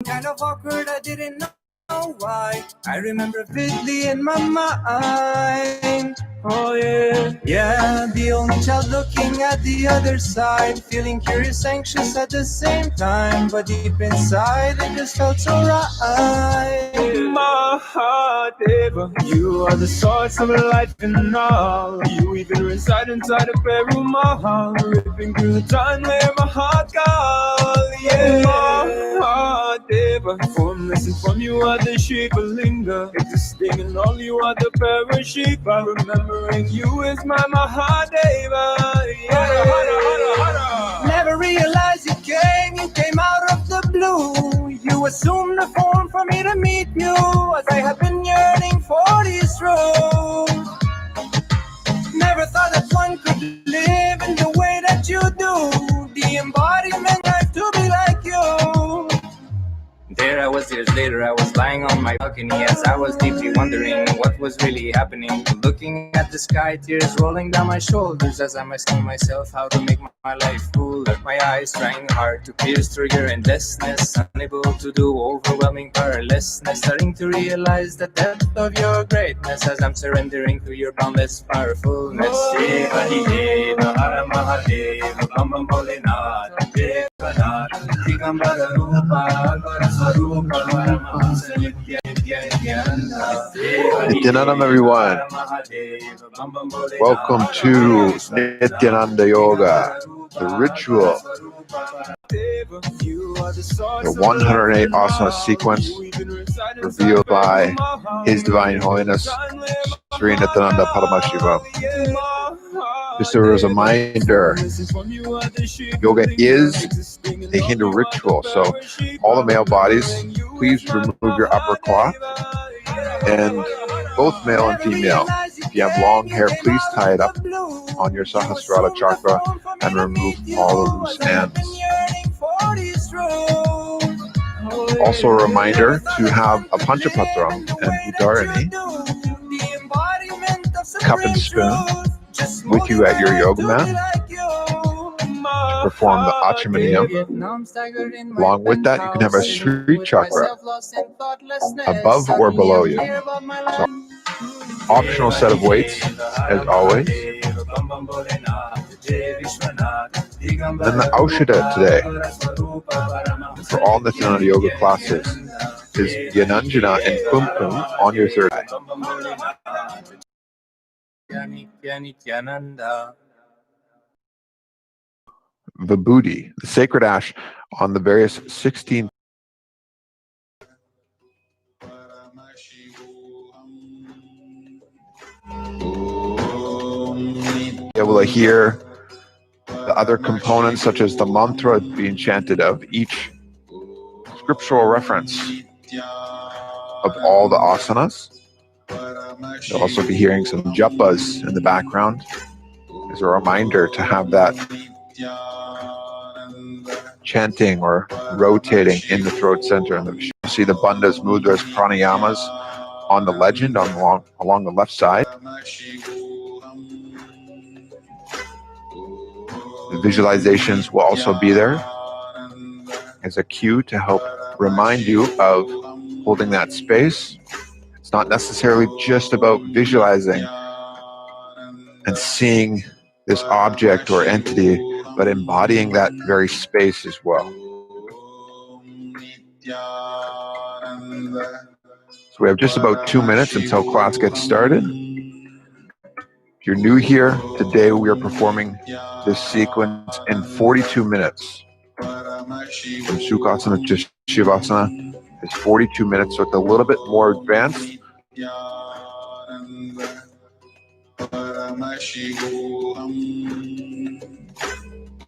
Kind of awkward, I didn't know why. I remember vividly in my mind. Oh yeah, yeah, the only child looking at the other side, feeling curious, anxious at the same time, but deep inside it just felt so right. Mahadeva, you are the source of life and all. You even reside inside a Perumal, ripping through the time where my heart goes. Yeah, Mahadeva, formless and from you are the Shiva Linga, existing in all you are the Paramashiva. Remembering you is my Mahadeva. Yeah. Never realized you came out of the blue. You assumed a form for me to meet you, as I have been yearning for these roads. Never thought that one could live in the way that you do. The embodiment life to be like you. There I was years later, I was lying on my balcony as I was deeply wondering what was really happening. Looking at the sky, tears rolling down my shoulders as I'm asking myself how to make my life cooler. My eyes trying hard to pierce through your endlessness, unable to do overwhelming powerlessness. Starting to realize the depth of your greatness as I'm surrendering to your boundless powerfulness. Deva Deva Hara Mahadeva Bam Bam Bholenath Devanath Digambara Rupa Nithyananda, everyone. Welcome to Nithyananda Yoga, the ritual, the 108 asana sequence revealed by His Divine Holiness Shri Nithyananda Paramashivam. Just a reminder, yoga is a Hindu ritual, so all the male bodies, please remove your upper cloth, and both male and female. If you have long hair, please tie it up on your Sahasrara chakra and remove all the loose ends. Also a reminder to have a Panchapatram and Udarini, cup and spoon, with you at your yoga mat to perform the Achamaniyam. Along with that, you can have a Shri chakra above or below you. So, optional set of weights, as always. Then the Aushada today, for all Nithyananda Yoga classes, is Yananjana and Kumkum on your third eye. Vibhuti, the sacred ash on the various 16. You will hear the other components, such as the mantra being chanted of each scriptural reference of all the asanas. You'll also be hearing some japas in the background as a reminder to have that chanting or rotating in the throat center. And you see the bandhas, mudras, pranayamas on the legend along the left side. The visualizations will also be there as a cue to help remind you of holding that space. It's not necessarily just about visualizing and seeing this object or entity, but embodying that very space as well. So we have just about 2 minutes until class gets started. If you're new here, today we are performing this sequence in 42 minutes. From Sukhasana to Shavasana is 42 minutes, so it's a little bit more advanced.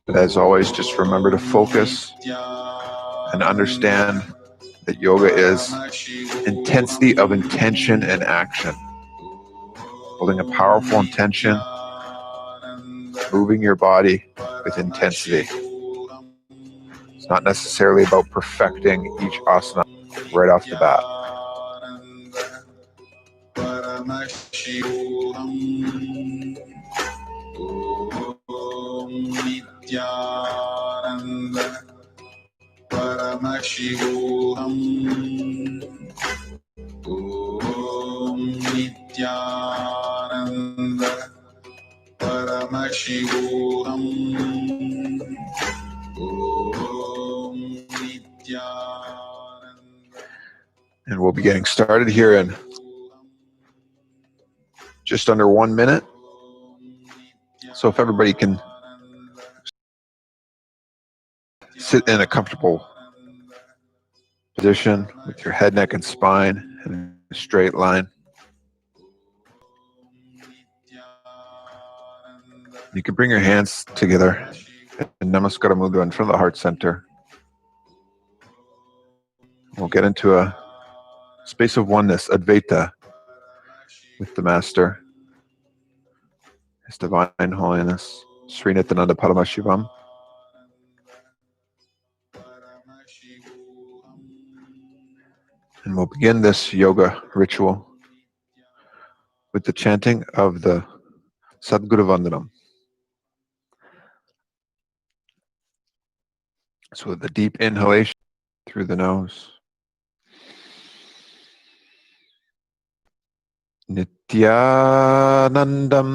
But as always, just remember to focus and understand that yoga is intensity of intention and action. Holding a powerful intention, moving your body with intensity. It's not necessarily about perfecting each asana right off the bat. Nithyananda Paramashivoham Om Nithyananda Paramashivoham. Om Nithyananda. And we'll be getting started here in just under 1 minute. So if everybody can sit in a comfortable position with your head, neck, and spine in a straight line. You can bring your hands together in Namaskara Mudra in front of the heart center. We'll get into a space of oneness, Advaita, with the Master, His Divine Holiness, Shri Nithyananda Paramashivam. And we'll begin this yoga ritual with the chanting of the Sadguru Vandanam. So with the deep inhalation through the nose. Nithyanandam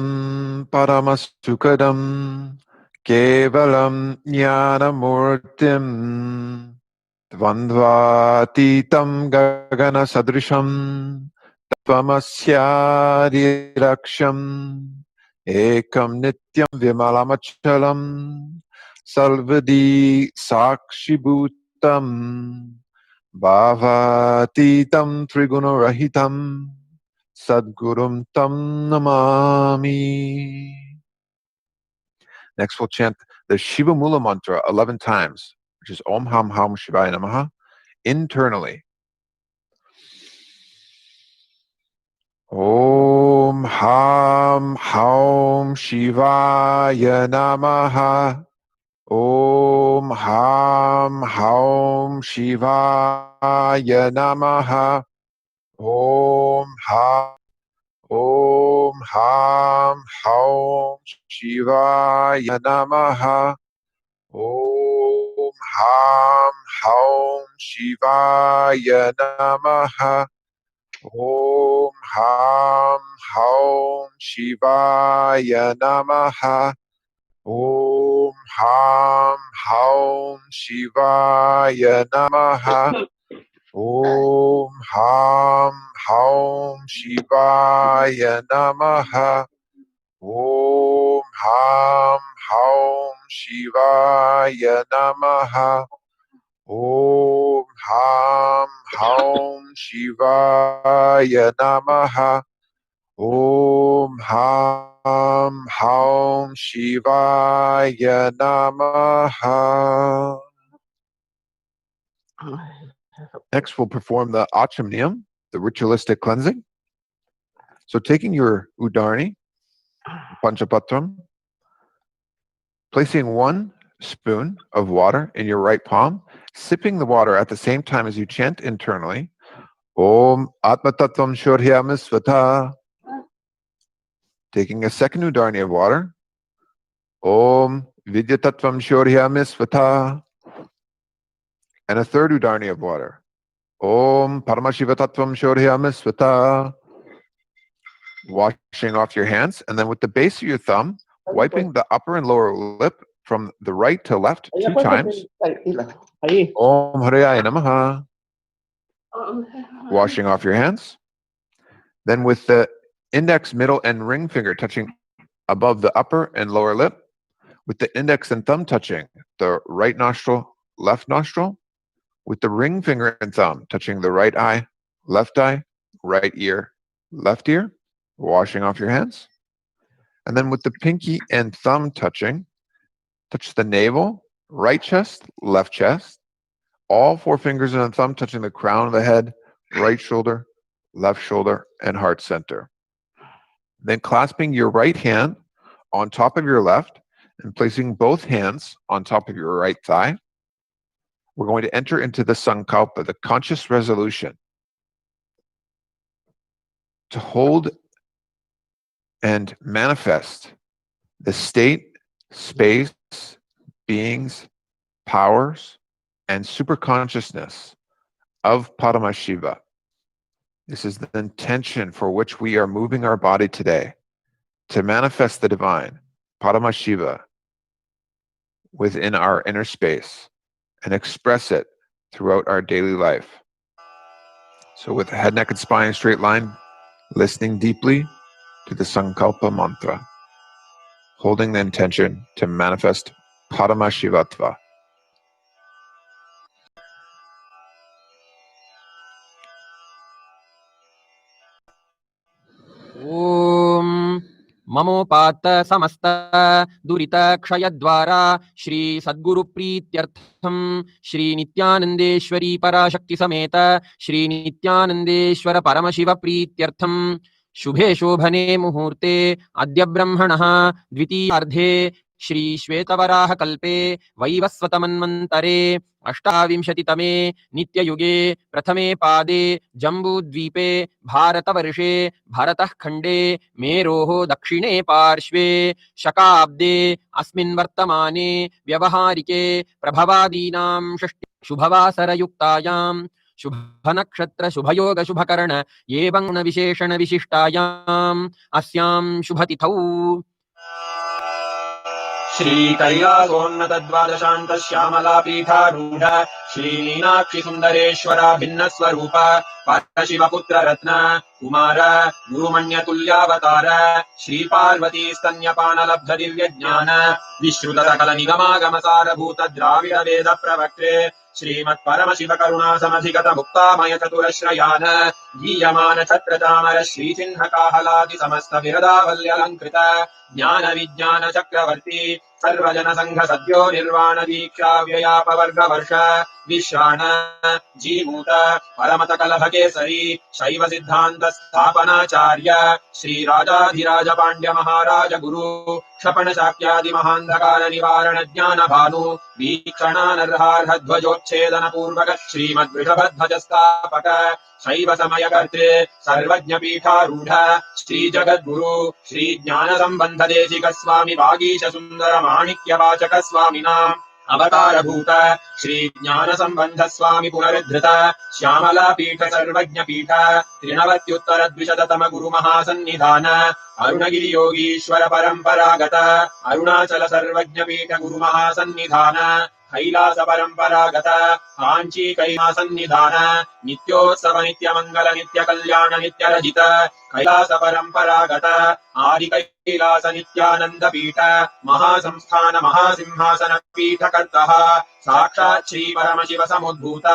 Paramasukadam Kevalam Jnanamurtim Dvandvatitam Gagana Sadrisham Tapamasyadiraksham Ekam Nityam Vimalamachalam Salvadi Sakshibhutam Bhavatitam Trigunorahitam Sadgurum Tam Namami. Next we'll chant the Shiva Mula mantra 11 times, which is Om Ham Ham Shivaya Namaha, internally. Om Ham Ham Shivaya Namaha. Om Ham Ham Shivaya Namaha. Om Ham Ham Shivaya Namaha. Om Ham Ham Shivaya Namaha. Om Ham Ham Shivaya Namaha. Om Ham Ham Shivaya Namaha. Om Ham Ham Shivaya Namaha. Om Ham Ham Shivaya Namaha. Om Ham Ham Shivaya Namaha. Om Ham Ham Shivaya Namaha. Next, we'll perform the Achamniyam, the ritualistic cleansing. So taking your Udarni, Panchapatram, placing 1 spoon of water in your right palm, sipping the water at the same time as you chant internally, Om Atma Tattvam Shorhyami Svata. Taking a second Udarni of water, Om Vidya Tattvam Shorhyami Svata. And a third Udarni of water, Om Paramashiva Tattvam Shorhyami Svata. Washing off your hands, and then with the base of your thumb, wiping the upper and lower lip from the right to left 2 times. Om Haraya Namaha. Washing off your hands. Then with the index, middle, and ring finger touching above the upper and lower lip, with the index and thumb touching the right nostril, left nostril, with the ring finger and thumb touching the right eye, right ear, left ear, washing off your hands. And then with the pinky and thumb touching, touch the navel, right chest, left chest, all 4 fingers and a thumb touching the crown of the head, right shoulder, left shoulder, and heart center. Then clasping your right hand on top of your left and placing both hands on top of your right thigh, we're going to enter into the Sankalpa, the conscious resolution, to hold and manifest the state, space, beings, powers, and superconsciousness of Paramashiva. This is the intention for which we are moving our body today, to manifest the divine, Paramashiva, within our inner space and express it throughout our daily life. So with the head, neck, and spine in a straight line, listening deeply to the Sankalpa mantra, holding the intention to manifest Paramashivatva. ॐ ममोपात्त समस्त दुरित क्षयद्वारा श्री सद्गुरु प्रीत्यर्थम श्री नित्यानंदेश्वरी पराशक्ति समेत श्री नित्यानंदेश्वर परमशिव प्रीत्यर्थम शुभे शोभने मुहूर्ते अद्य ब्रह्मणः द्वितीयार्धे श्री श्वेतवराह कल्पे वैवस्वतमन्वन्तरे अष्टाविंशतितमे नित्ययुगे प्रथमे पादे जम्बूद्वीपे भारतवर्षे भरतः खण्डे मेरोः दक्षिणे पार्श्वे शकाब्दे अस्मिन् वर्तमाने व्यवहारिके प्रभवादीनां षष्टि शुभवासरयुक्तायां शुभनक्षत्र शुभयोग शुभकर्ण एवं विशेषण विशिष्टायाम् अस्यां शुभतिथौ श्री कैलासोन्नत द्वादशान्त श्यामला पीठारूढ श्री मीनाक्षि सुन्दरेश्वरा भिन्न स्वरूप परशिव पुत्र रत्न कुमार गुरुमण्यतुल्यावतार श्री पार्वती स्तन्यपान लब्ध दिव्य ज्ञान विश्रुत सकल निगमागम सारभूत द्राविड वेद प्रवक्त्रे श्रीमत् परमशिव करुणा समधिगत मुक्तामय चतुरश्रयान गीयमान छत्र चामर श्री चिह्न काहलादि समस्त विरदावल्यलङ्कृत ज्ञान विज्ञान चक्रवर्ती सर्वजन संघ सद्यो निर्वाण दीक्षा व्ययापवर्ग वर्ष विश्राण जीमूत परमत कलभ केसरी शैव सिद्धांत स्थापनाचार्य श्री राजाधिराज पांड्य महाराज गुरु क्षपण शाक्यादि महांधकार निवारण ज्ञान भानु वीक्षणानर्हार्ह ध्वजोच्छेदन पूर्वक श्रीमद्वृषभध्वज स्थापक शैव समय कर्ते सर्वज्ञ पीठारूढ़ श्री जगद्गुरु श्री ज्ञान संबंध देशिक स्वामी वागीश सुंदर माणिक्य वाचक स्वामिनाम् अवतार भूत श्री ज्ञान संबंध स्वामी पुनरुद्धृत श्यामला पीठ सर्वज्ञ पीठ त्रिनवत्युत्तर द्विशततम गुरु महासन्निधान अरुणगिरि योगीश्वर परंपरागत अरुणाचल सर्वज्ञ पीठ गुरु महासन्निधान कैलास परंपरागत कांची कैलासन्निधान नित्योत्सव नित्य मंगल नित्य कल्याण नित्य रजित कैलास परंपरागत आदि कैलास नित्यानंद पीठ महासंस्थान महासिंहासन पीठ कर्तः साक्षात् श्री परमशिव समुद्भूत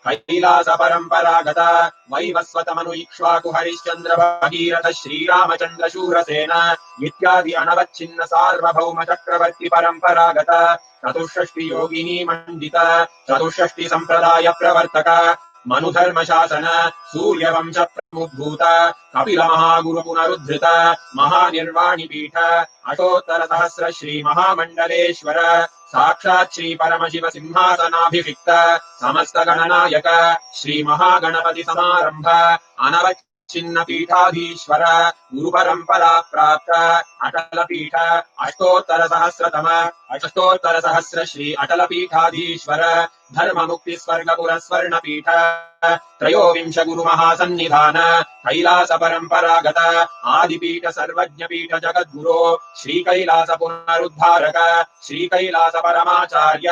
कैलास परंपरागत वैवस्वतमनु इक्ष्वाकु हरिश्चंद्र भगीरथ श्रीरामचंद्र शूरसेन इत्यादि अनवच्छिन्न सार्वभौम चक्रवर्ती परंपरागत चतुष्षष्टि योगिनी मंडित चतुष्षष्टि संप्रदाय प्रवर्तक मनुधर्म शासन सूर्यवंश प्रमुद्भूत कपिल महागुरु पुनरुद्धृत महानिर्वाणि पीठ अष्टोत्तर सहस्र श्री महामंडलेश्वर साक्षात् श्री परमशिव सिंहासनाभिषिक्त समस्त गणनायक श्री महागणपति समारंभ अनवच्छिन्न पीठाधीश्वर गुरु परंपरा प्राप्त अटल पीठ अष्टोत्तर सहस्र श्री अटल पीठाधीश्वर धर्म मुक्ति स्वर्गपुर स्वर्ण पीठ त्रयोविंश गुरु महासन्निधान कैलास परंपरागत आदिपीठ सर्वज्ञ पीठ जगद्गुरो श्री कैलास पुनरुद्धारक श्री कैलास परमाचार्य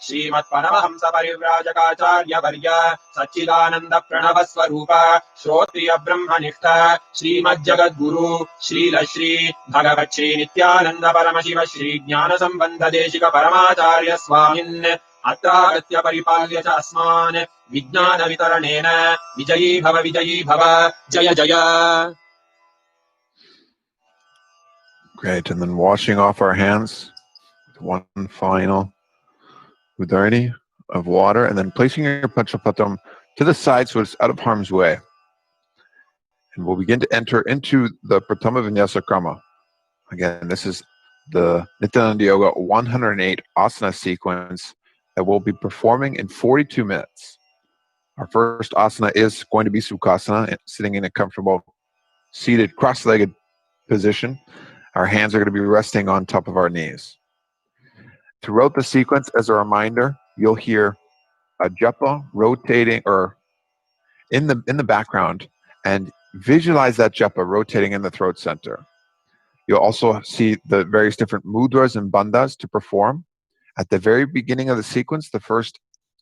श्रीमत् परमहंस परिव्राजकाचार्य वर्य सच्चिदानंद प्रणव स्वरूप श्रोत्रिय ब्रह्मनिष्ठ श्रीमद् जगद्गुरु श्रील श्री भगवत् श्री नित्यानंद परमशिव श्री ज्ञान संबंध देशिक परमाचार्य स्वामिन् अत्रागत्य परिपाल्य च अस्मान् विज्ञान वितरणेन विजयी भव जय जय. Great, and then washing off our hands with one final udharani of water, and then placing your panchapatam to the side so it's out of harm's way. And we'll begin to enter into the Pratama Vinyasa Krama. Again, this is the Nithyananda Yoga 108 asana sequence that we'll be performing in 42 minutes. Our first asana is going to be Sukhasana, sitting in a comfortable, seated, cross-legged position. Our hands are going to be resting on top of our knees. Throughout the sequence, as a reminder, you'll hear a japa rotating or in the background and visualize that japa rotating in the throat center. You'll also see the various different mudras and bandhas to perform. At the very beginning of the sequence, the first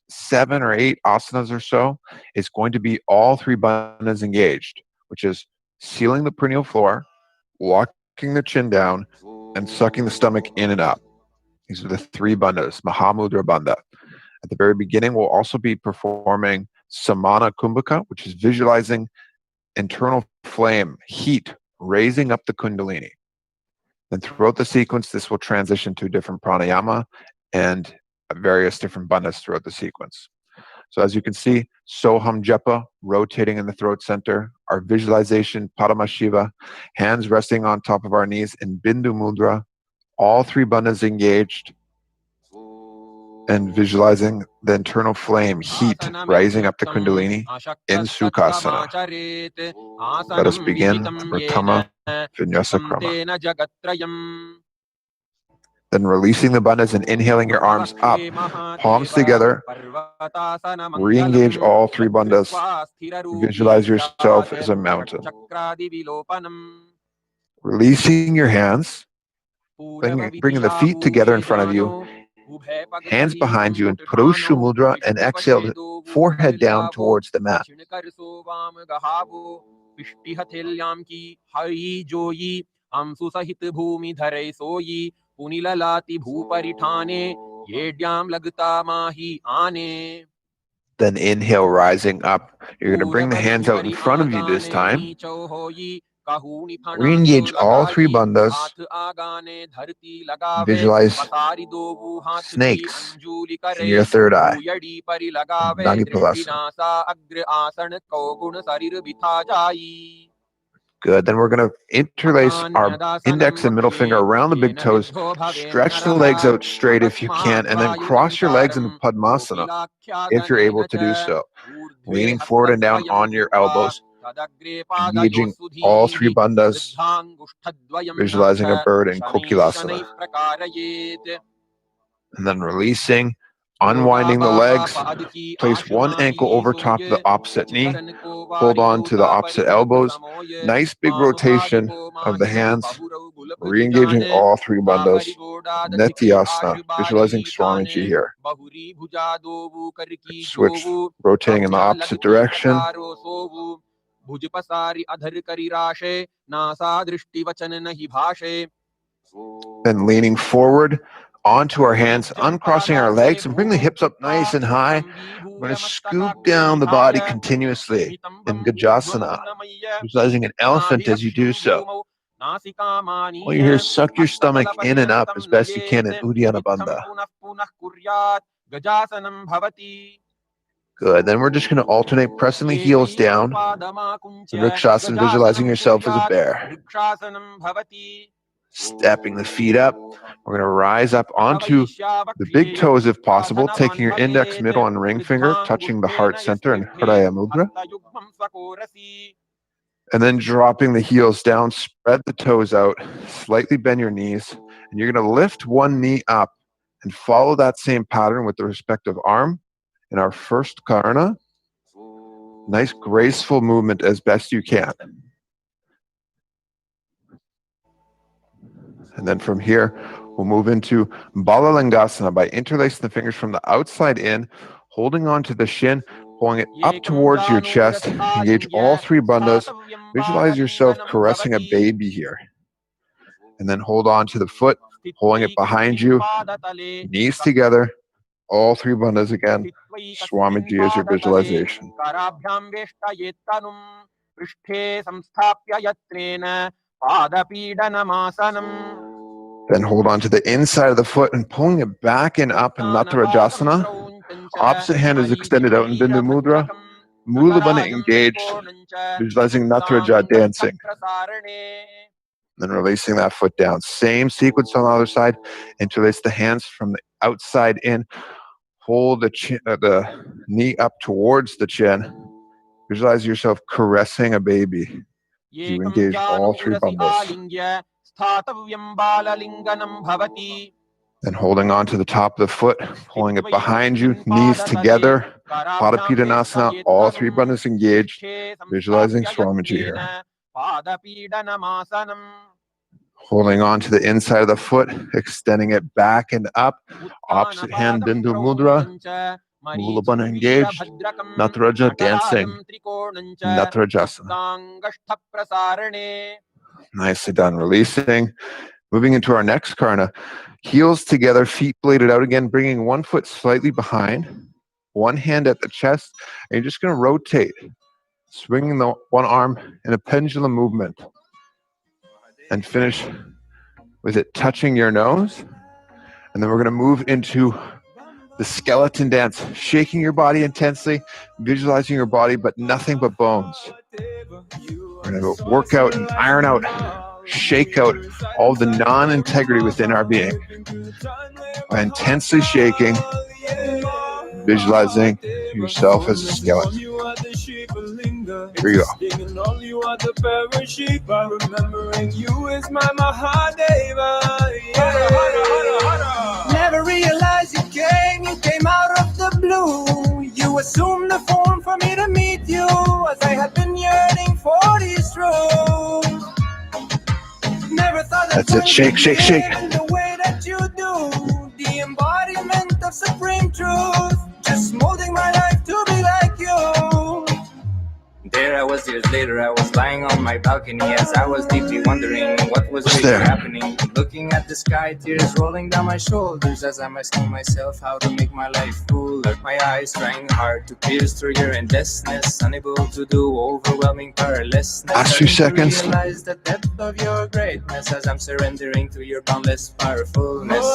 7 or 8 asanas or so, is going to be all 3 bandhas engaged, which is sealing the perineal floor, walking the chin down, and sucking the stomach in and up. These are the 3 bandhas, Mahamudra Bandha. At the very beginning, we'll also be performing Samana Kumbhaka, which is visualizing internal flame, heat, raising up the Kundalini. Then throughout the sequence, this will transition to different pranayama and various different bandhas throughout the sequence. So as you can see, Soham Japa rotating in the throat center, our visualization, Paramashiva, hands resting on top of our knees in Bindu Mudra, all 3 bandhas engaged, and visualizing the internal flame, heat, rising up the Kundalini in Sukhasana. Let us begin Pratama Vinyasa Krama. Then releasing the bandhas and inhaling your arms up, palms together. Re-engage all 3 bandhas. Visualize yourself as a mountain. Releasing your hands, bringing the feet together in front of you, hands behind you in Purusha Mudra, and exhale the forehead down towards the mat. Then inhale, rising up. You're going to bring the hands out in front of you this time. Re-engage all 3 bandhas. Visualize snakes in your third eye. Nagipalasana. Good. Then we're going to interlace our index and middle finger around the big toes. Stretch the legs out straight if you can, and then cross your legs into Padmasana if you're able to do so. Leaning forward and down on your elbows. Engaging all 3 bandhas. Visualizing a bird in Kokilasana. And then releasing. Unwinding the legs, place one ankle over top of the opposite knee, hold on to the opposite elbows, nice big rotation of the hands, re-engaging all 3 bandhas, Nithya, visualizing Swamiji here. Switch, rotating in the opposite direction. Then leaning forward, onto our hands, uncrossing our legs, and bring the hips up nice and high. We're going to scoop down the body continuously in Gajasana, visualizing an elephant as you do so. All you hear is suck your stomach in and up as best you can in Uddiyana Bandha. Good. Then we're just going to alternate pressing the heels down. Vrikshasana, visualizing yourself as a bear. Stepping the feet up. We're going to rise up onto the big toes if possible, taking your index, middle, and ring finger, touching the heart center in Hridaya Mudra. And then dropping the heels down, spread the toes out, slightly bend your knees, and you're going to lift one knee up and follow that same pattern with the respective arm in our first karna. Nice graceful movement as best you can. And then from here, we'll move into Balalangasana by interlacing the fingers from the outside in, holding on to the shin, pulling it up towards your chest. Engage all 3 bandhas. Visualize yourself caressing a baby here. And then hold on to the foot, pulling it behind you, knees together, all 3 bandhas again. Swamiji is your visualization. Then hold on to the inside of the foot and pulling it back and up in Natarajasana. Opposite hand is extended out in Bindu Mudra. Mula Bandha engaged, visualizing Nataraja dancing. Then releasing that foot down. Same sequence on the other side. Interlace the hands from the outside in. Hold the knee up towards the chin. Visualize yourself caressing a baby. You engage all 3 bandhas. Then holding on to the top of the foot, pulling it behind you, knees together. Padapidanasana, all three bandhas engaged. Visualizing Swamiji here. Holding on to the inside of the foot, extending it back and up. Opposite hand, Bindu Mudra. Mula Bandha engaged. Nataraja dancing. Natarajasana. Nicely done. Releasing. Moving into our next karna. Heels together, feet bladed out again, bringing one foot slightly behind. One hand at the chest. And you're just going to rotate. Swinging the one arm in a pendulum movement. And finish with it touching your nose. And then we're going to move into the skeleton dance, shaking your body intensely, visualizing your body, but nothing but bones. We're going to work out and iron out, shake out all the non-integrity within our being by intensely shaking, visualizing yourself as a skeleton. Here you go. You are the Paramashiva, remembering you is my Mahadeva. Never realized you came out of the blue. You assumed the form for me to meet you, as I had been yearning for these truths. Never thought that's it, shake, shake, shake. The way that you do, the embodiment of supreme truth, just molding my life to be like you. There I was years later, I was lying on my balcony as I was deeply wondering what was really happening. Looking at the sky, tears rolling down my shoulders as I'm asking myself how to make my life fuller. My eyes trying hard to pierce through your endlessness, unable to do overwhelming powerlessness. Last few seconds. Realize the depth of your greatness as I'm surrendering to your boundless powerfulness.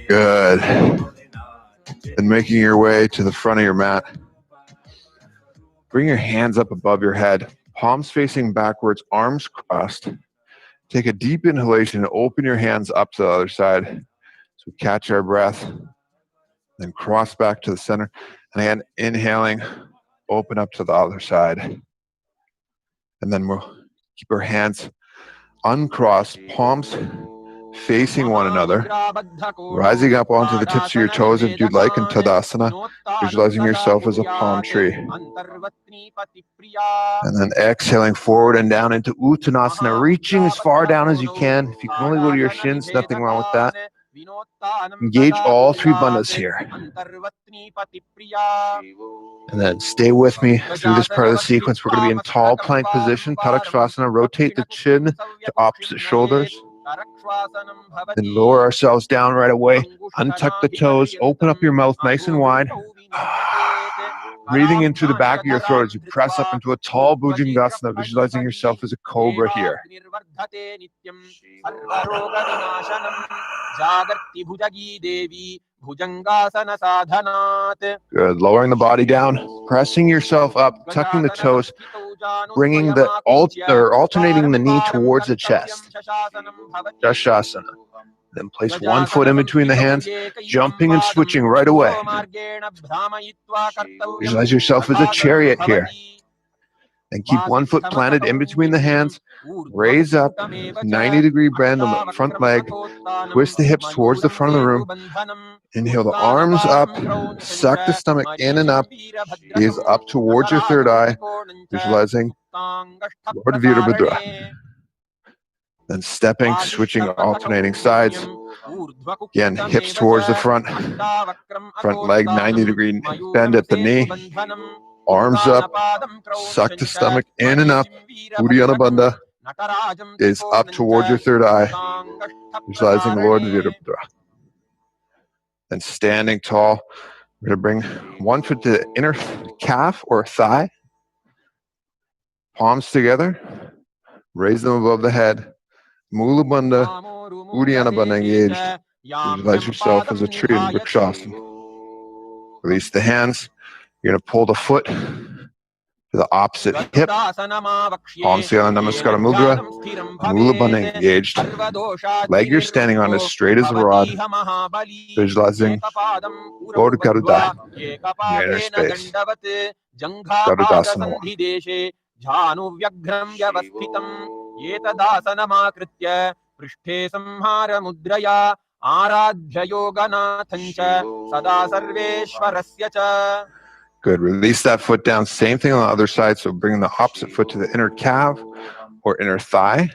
Good. And making your way to the front of your mat. Bring your hands up above your head, palms facing backwards, arms crossed. Take a deep inhalation and open your hands up to the other side. So catch our breath, then cross back to the center. And again, inhaling, open up to the other side. And then we'll keep our hands uncrossed, palms facing one another, rising up onto the tips of your toes if you'd like in Tadasana, visualizing yourself as a palm tree. And then exhaling forward and down into Uttanasana, reaching as far down as you can. If you can only go to your shins, nothing wrong with that. Engage all three bandhas here. And then stay with me through this part of the sequence. We're going to be in tall plank position, Tadakshvasana, rotate the chin to opposite shoulders. Then lower ourselves down right away. Untuck the toes. Open up your mouth nice and wide. Breathing in through the back of your throat as you press up into a tall Bhujangasana, visualizing yourself as a cobra here. Good. Lowering the body down, pressing yourself up, tucking the toes, bringing the alternating the knee towards the chest. Dashasana. Then place one foot in between the hands, jumping and switching right away. Visualize yourself as a chariot here. And keep one foot planted in between the hands. Raise up, 90-degree bend on the front leg. Twist the hips towards the front of the room. Inhale the arms up. Suck the stomach in and up. Gaze up towards your third eye. Visualizing Lord Virabhadra. Then stepping, switching, alternating sides. Again, hips towards the front. Front leg, 90-degree bend at the knee. Arms up. Suck the stomach in and up. Uddiyana Bandha is up towards your third eye. Visualizing Lord Virabhadra. Then standing tall. We're going to bring one foot to the inner calf or thigh. Palms together. Raise them above the head. Mula Bandha, Uddiyana Bandha engaged. Visualize yourself as a tree in Vrikshasana. Release the hands. You're going to pull the foot to the opposite hip. Palms together, Namaskara Mudra. Mula Bandha engaged. Leg you're standing on is straight as a rod. Visualizing Lord Garuda in your inner space. Garudasana. पृष्ठे संहार मुद्रया आराध्य योगनाथं च सदा सर्वेश्वरस्य च. Good. Release that foot down. Same thing on the other side. So bring the opposite foot to the inner calf or inner thigh.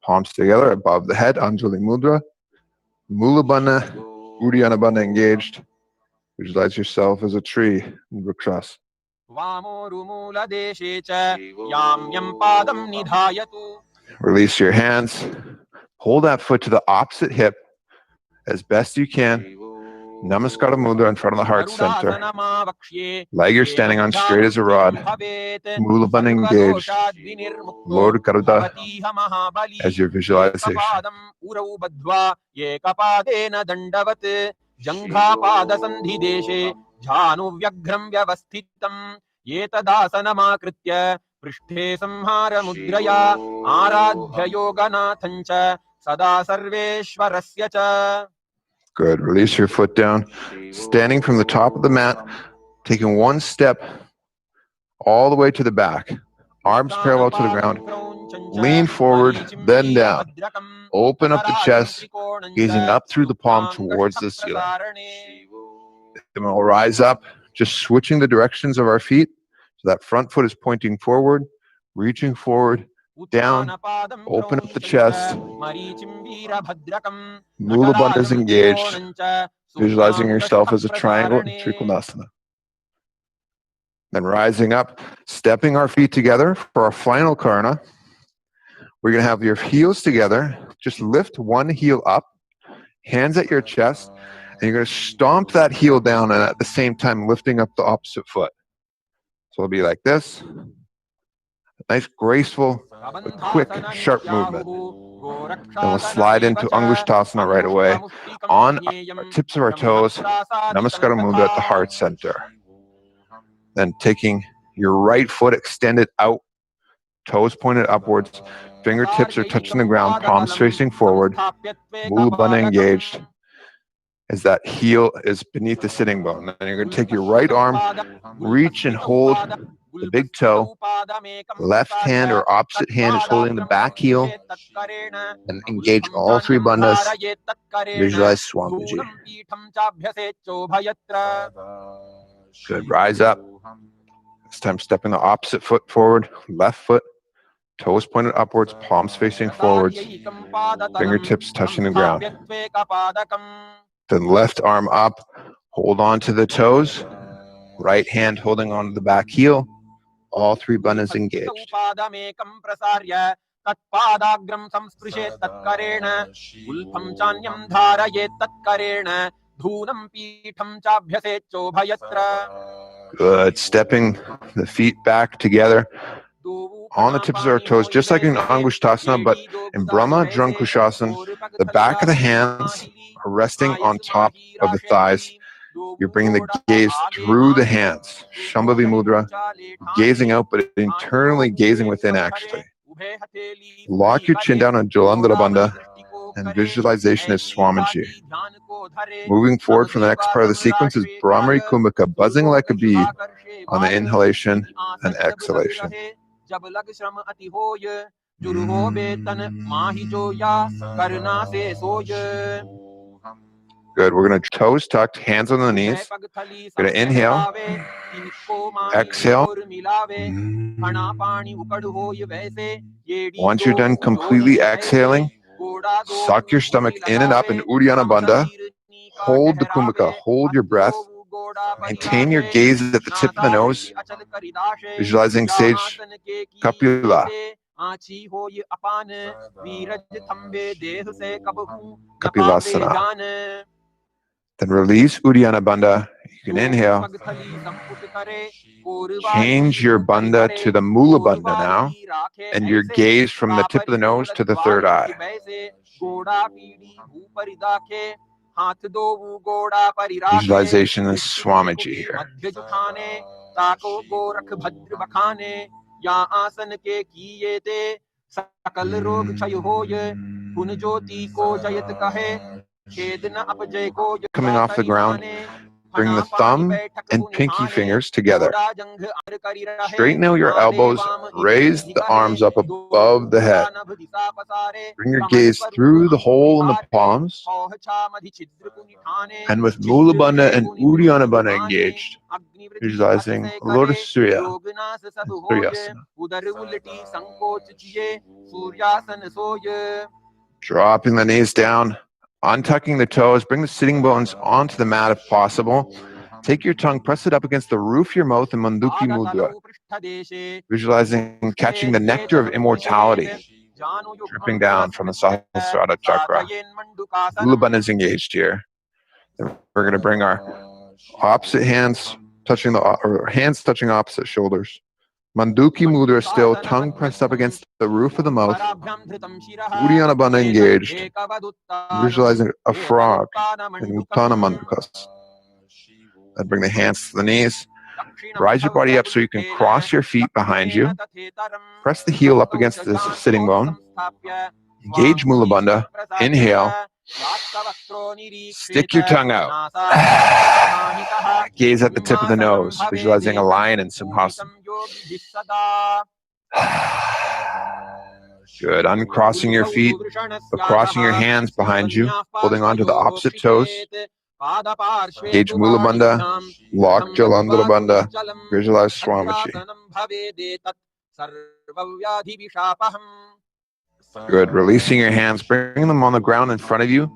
Palms together above the head. Anjali Mudra. Mula Bandha, Uddiyana Bandha engaged. Visualize yourself as a tree in Vrikshas. Release your hands. Hold that foot to the opposite hip as best you can. Namaskara Mudra in front of the heart center. Leg you're standing on straight as a rod. Mula Bandha engaged. Lord Garuda as your visualization. पृष्ठे संहार मुद्रया आराध्य योगनाथं च सदा सर्वेश्वरस्य च. Good. Release your foot down. Standing from the top of the mat, taking one step all the way to the back. Arms parallel to the ground. Lean forward, then down. Open up the chest, gazing up through the palm towards the ceiling. Then we'll rise up, just switching the directions of our feet. So that front foot is pointing forward, reaching forward, down, open up the chest. Mula Bandha is engaged, visualizing yourself as a triangle in Trikonasana. Then rising up, stepping our feet together for our final karna. We're going to have your heels together. Just lift one heel up, hands at your chest, and you're going to stomp that heel down and at the same time lifting up the opposite foot. So it'll be like this. Nice, graceful, but quick, sharp movement. Then we'll slide into Angushtasana right away. On our tips of our toes, Namaskara Mudra at the heart center. Then taking your right foot extended out, toes pointed upwards, fingertips are touching the ground, palms facing forward, Mula Bandha engaged as that heel is beneath the sitting bone. And you're going to take your right arm, reach and hold the big toe. Left hand or opposite hand is holding the back heel. And engage all three bandhas. Visualize Swamiji. Good. Rise up. This time stepping the opposite foot forward. Left foot. Toes pointed upwards. Palms facing forwards. Fingertips touching the ground. Then left arm up. Hold on to the toes. Right hand holding on to the back heel. All three bandhas engaged. Good. Stepping the feet back together on the tips of our toes, just like in Angushtasana, but in Brahma Drankushasana, the back of the hands are resting on top of the thighs. You're bringing the gaze through the hands. Shambhavi Mudra, gazing out, but internally gazing within actually. Lock your chin down on Jalandhara Bandha, and visualization is Swamiji. Moving forward from the next part of the sequence is Brahmari Kumbhaka, buzzing like a bee on the inhalation and exhalation. Good. We're going to toes tucked, hands on the knees. We're going to inhale, exhale. Once you're done completely exhaling, suck your stomach in and up in Uddiyana Bandha. Hold the Kumbhaka, hold your breath. Maintain your gaze at the tip of the nose, visualizing sage Kapila. Kapilasana. Then release Uddiyana Bandha. You can inhale. Change your bandha to the Mula Bandha now, and your gaze from the tip of the nose to the third eye. Visualization is Swamiji here. Coming off the ground, Bring the thumb and pinky fingers together. Straighten out your elbows. Raise the arms up above the head. Bring your gaze through the hole in the palms. And with Mula Bandha and Uddiyana Bandha engaged, visualizing Lotus Surya and Suryasana. Dropping the knees down, untucking the toes, bring the sitting bones onto the mat if possible. Take your tongue, press it up against the roof of your mouth in Manduki Mudra, visualizing catching the nectar of immortality dripping down from the Sahasrara chakra. Mula Bandha is engaged here. And we're going to bring our opposite hands touching hands touching opposite shoulders. Manduki Mudra still, tongue pressed up against the roof of the mouth. Uddiyana Bandha engaged. Visualizing a frog in Uttana Mandukas. And bring the hands to the knees. Rise your body up so you can cross your feet behind you. Press the heel up against the sitting bone. Engage Mula Bandha. Inhale. Stick your tongue out. Gaze at the tip of the nose, visualizing a lion in Simhasana. Good. Uncrossing your feet, but crossing your hands behind you, holding on to the opposite toes. Engage Mula Bandha, lock Jalandhara Bandha, visualize Swamiji. Good. Releasing your hands, bringing them on the ground in front of you,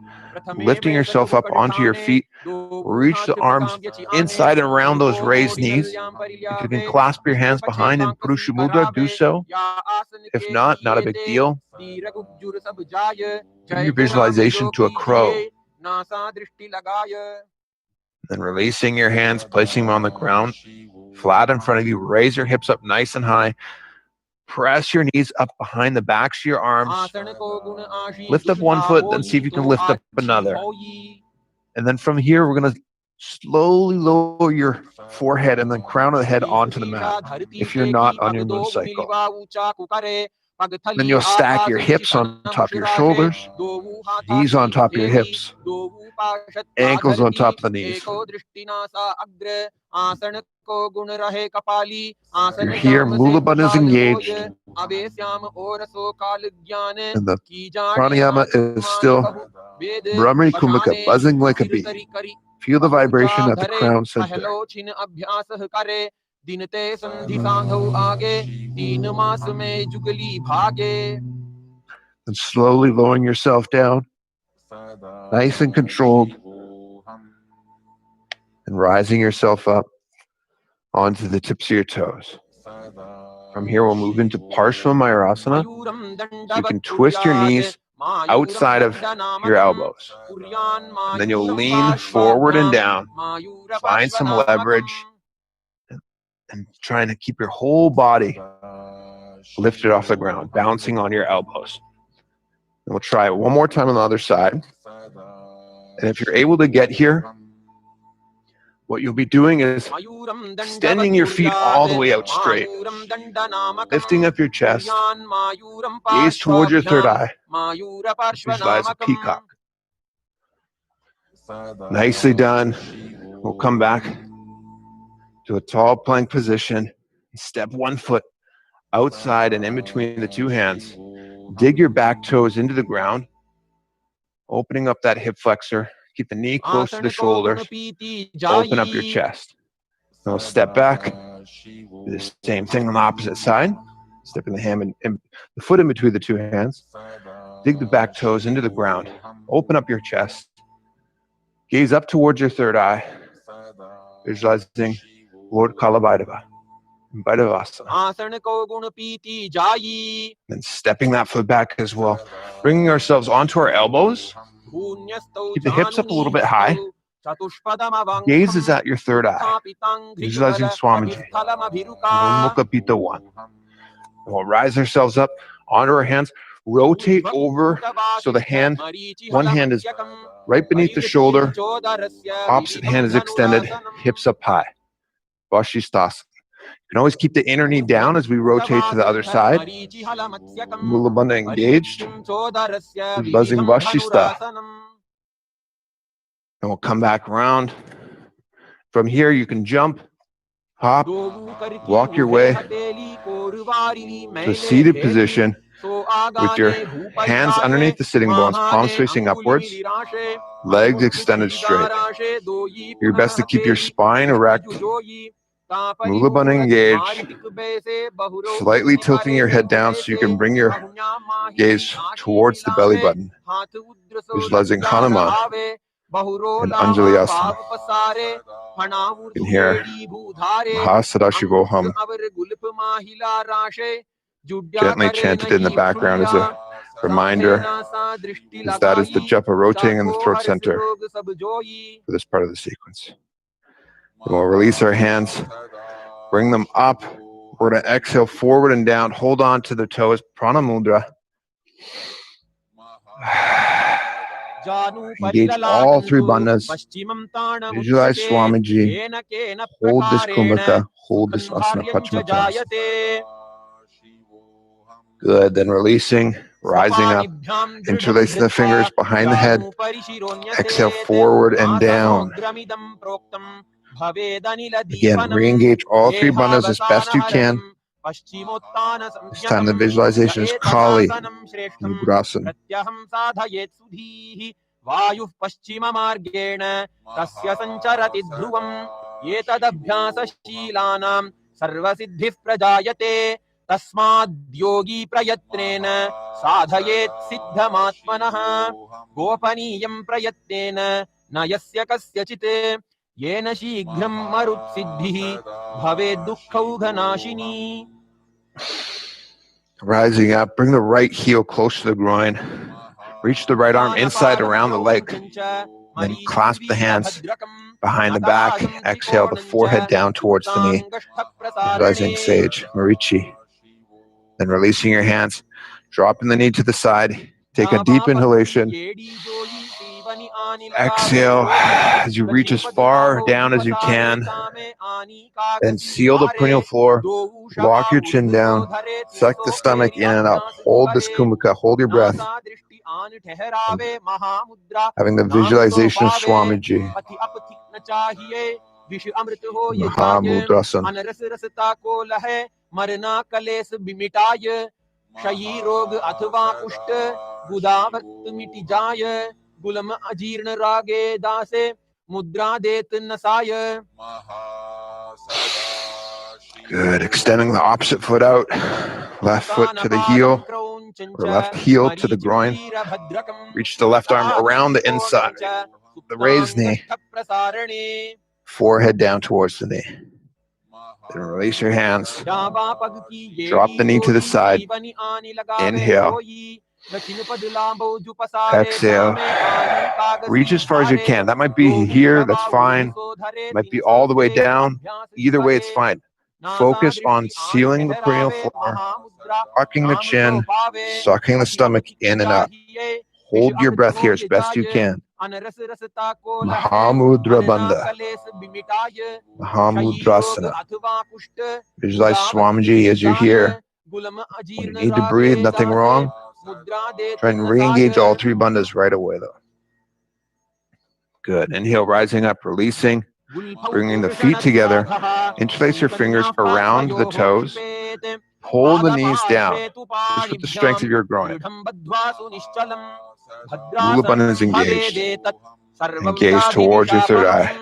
lifting yourself up onto your feet. Reach the arms inside and around those raised knees. If you can clasp your hands behind in Purusha Mudra, do so. If not a big deal. Bring your visualization to a crow. Then releasing your hands, placing them on the ground, flat in front of you. Raise your hips up nice and high. Press your knees up behind the backs of your arms. Lift up one foot, then see if you can lift up another. And then from here, we're going to slowly lower your forehead and the crown of the head onto the mat if you're not on your moon cycle. Then you'll stack your hips on top of your shoulders, knees on top of your hips, ankles on top of the knees. You're here, Mula Bandha is engaged, and the pranayama is still Brahmari Kumbhaka, buzzing like a bee. Feel the vibration at the crown center. And slowly lowering yourself down, nice and controlled, and rising yourself up onto the tips of your toes. From here, we'll move into Parshva So you can twist your knees outside of your elbows. And then you'll lean forward and down, find some leverage, and trying to keep your whole body lifted off the ground, bouncing on your elbows. And we'll try it one more time on the other side. And if you're able to get here, what you'll be doing is extending your feet all the way out straight, lifting up your chest, gaze towards your third eye, visualize a peacock. Nicely done. We'll come back to a tall plank position. Step one foot outside and in between the two hands. Dig your back toes into the ground, opening up that hip flexor. Keep the knee close to the shoulders. Open up your chest. Now step back. Do the same thing on the opposite side. Stepping the hand and the foot in between the two hands. Dig the back toes into the ground. Open up your chest. Gaze up towards your third eye. Visualizing Lord Kalabhairava. Bhairavaasana. And stepping that foot back as well. Bringing ourselves onto our elbows. Keep the hips up a little bit high. Gaze is at your third eye. Visualizing Swamiji. Mukha Pita 1. And we'll rise ourselves up onto our hands. Rotate over so the hand, one hand is right beneath the shoulder. Opposite hand is extended. Hips up high. Vashisthasana. You can always keep the inner knee down as we rotate to the other side. Mula Bandha engaged. Buzzing Vashisthasana. And we'll come back around. From here, you can jump, hop, walk your way to a seated position with your hands underneath the sitting bones, palms facing upwards, legs extended straight. Do your best to keep your spine erect, Mula Bandha engaged, slightly tilting your head down so you can bring your gaze towards the belly button, visualizing Hanuman and Anjali Asana. You can hear Mahasadashivoham gently chanted in the background as a reminder, as that is the japa rotating in the throat center for this part of the sequence. And we'll release our hands, bring them up. We're going to exhale forward and down. Hold on to the toes, prana mudra. Engage all three bandhas. Visualize Swamiji. Hold this kumbhaka. Hold this asana Paschimottanasana. Good. Then releasing, rising up, interlacing the fingers behind the head. Exhale forward and down. Again, re-engage all three bandhas as best you can. This time the visualization is Kali, Nugrasana. Vayuh paschima margena tasya sancharati dhruvam etadabhyasa shilanam sarvasiddhih prajayate tasmad yogi prayatnena sadhayet siddhamatmanah gopaniyam prayatnena nayasya kasyachite yena shighram marut siddhih bhaved dukkhaughanashini. Rising up, bring the right heel close to the groin. Reach the right arm inside around the leg. Then clasp the hands behind the back. Exhale the forehead down towards the knee. Visualizing Sage, Marichi. Then releasing your hands, dropping the knee to the side. Take a deep inhalation. Exhale as you reach as far down as you can. Then seal the perineal floor. Lock your chin down. Suck the stomach in and up. Hold this kumbhaka. Hold your breath. Having the visualization of Swamiji. Mahamudrasana. Shayi rog athva kusht gudavat miti jay gulam ajirna rage dase mudra det nasaya. Good. Extending the opposite foot out. Left foot to the heel, or left heel to the groin. Reach the left arm around the inside. The raised knee. Forehead down towards the knee. Then release your hands. Drop the knee to the side. Inhale. Exhale. Reach as far as you can. That might be here. That's fine. Might be all the way down. Either way, it's fine. Focus on sealing the perineal floor, tucking the chin, sucking the stomach in and up. Hold your breath here as best you can. Mahamudra Bandha. Mahamudrasana. Visualize Swamiji as you're here. When you need to breathe, nothing wrong. Try and re-engage all three bandhas right away though. Good. Inhale, rising up, releasing. Bringing the feet together. Interlace your fingers around the toes. Pull the knees down. Just with the strength of your groin. Mula Bandha is engaged. Engage towards your third eye.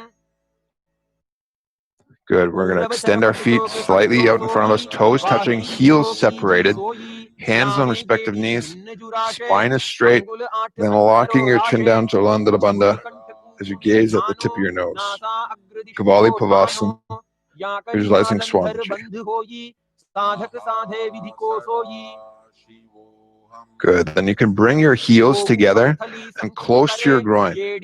Good. We're going to extend our feet slightly out in front of us. Toes touching, heels separated. Hands on respective knees. Spine is straight. Then locking your chin down to Jalandhara Bandha as you gaze at the tip of your nose. Kavali Pavasana. Visualizing Swamiji. Good. Then you can bring your heels together and close to your groin. We're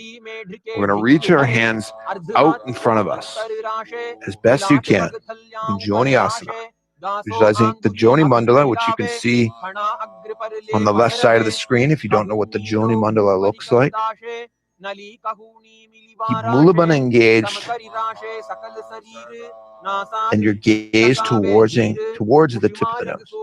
going to reach our hands out in front of us as best you can in Joni Asana. Visualizing the Joni Mandala, which you can see on the left side of the screen if you don't know what the Joni Mandala looks like. Keep Mula Bandha engaged and your gaze towards the tip of the nose.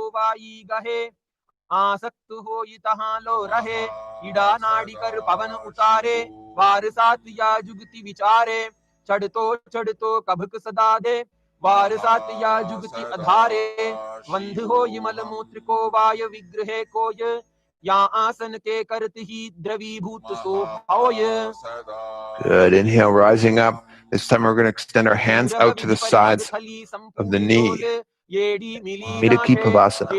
आसक्त हो तहां लो रहे इडा नाड़ी कर पवन उतारे वार सात या जुगति विचारे चढ़तो चढ़तो कभक सदा दे वार सात या जुगति अधारे वंध हो यमल मूत्र को वाय विग्रह कोय या आसन के करत ही द्रवीभूत सो होय. Good. Inhale, rising up. This time we're going to extend our hands out to the sides of the knee. Midakipavasana.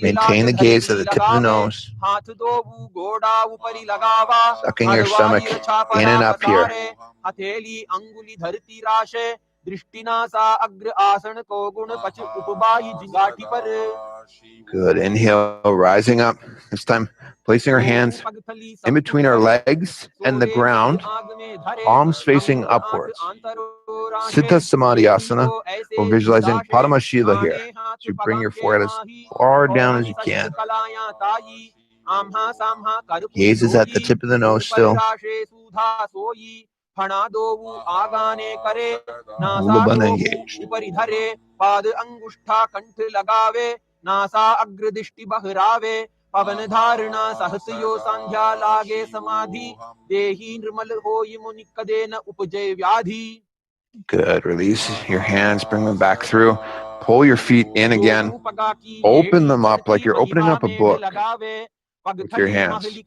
Maintain the gaze at the tip of the nose. Sucking your stomach in and up here. Good. Inhale, rising up. This time, placing our hands in between our legs and the ground, palms facing upwards. Siddha Samadhyasana, or visualizing Paramashiva here. So you bring your forehead as far down as you can. Gaze is at the tip of the nose still. Mulabandha engaged. नासा अग्रदृष्टि बहरावे पवन धारणा सहसयो संध्या लागे समाधि देहि निर्मल होय मुनि कदे न उपजय व्याधि. Good. Release your hands, bring them back through. Pull your feet in again. Open them up like you're opening up a book with your hands. You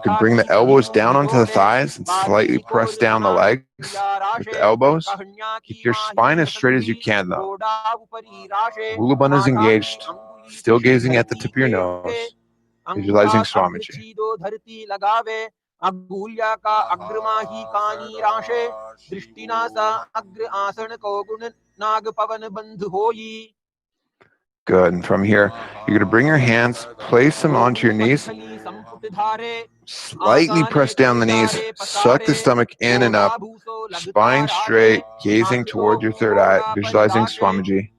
can bring the elbows down onto the thighs and slightly press down the legs with the elbows. Keep your spine as straight as you can though. Mulabandha is engaged, still gazing at the tip of your nose, visualizing Swamiji. Good. And from here, you're going to bring your hands, place them onto your knees, slightly press down the knees, suck the stomach in and up, spine straight, gazing towards your third eye, visualizing Swamiji.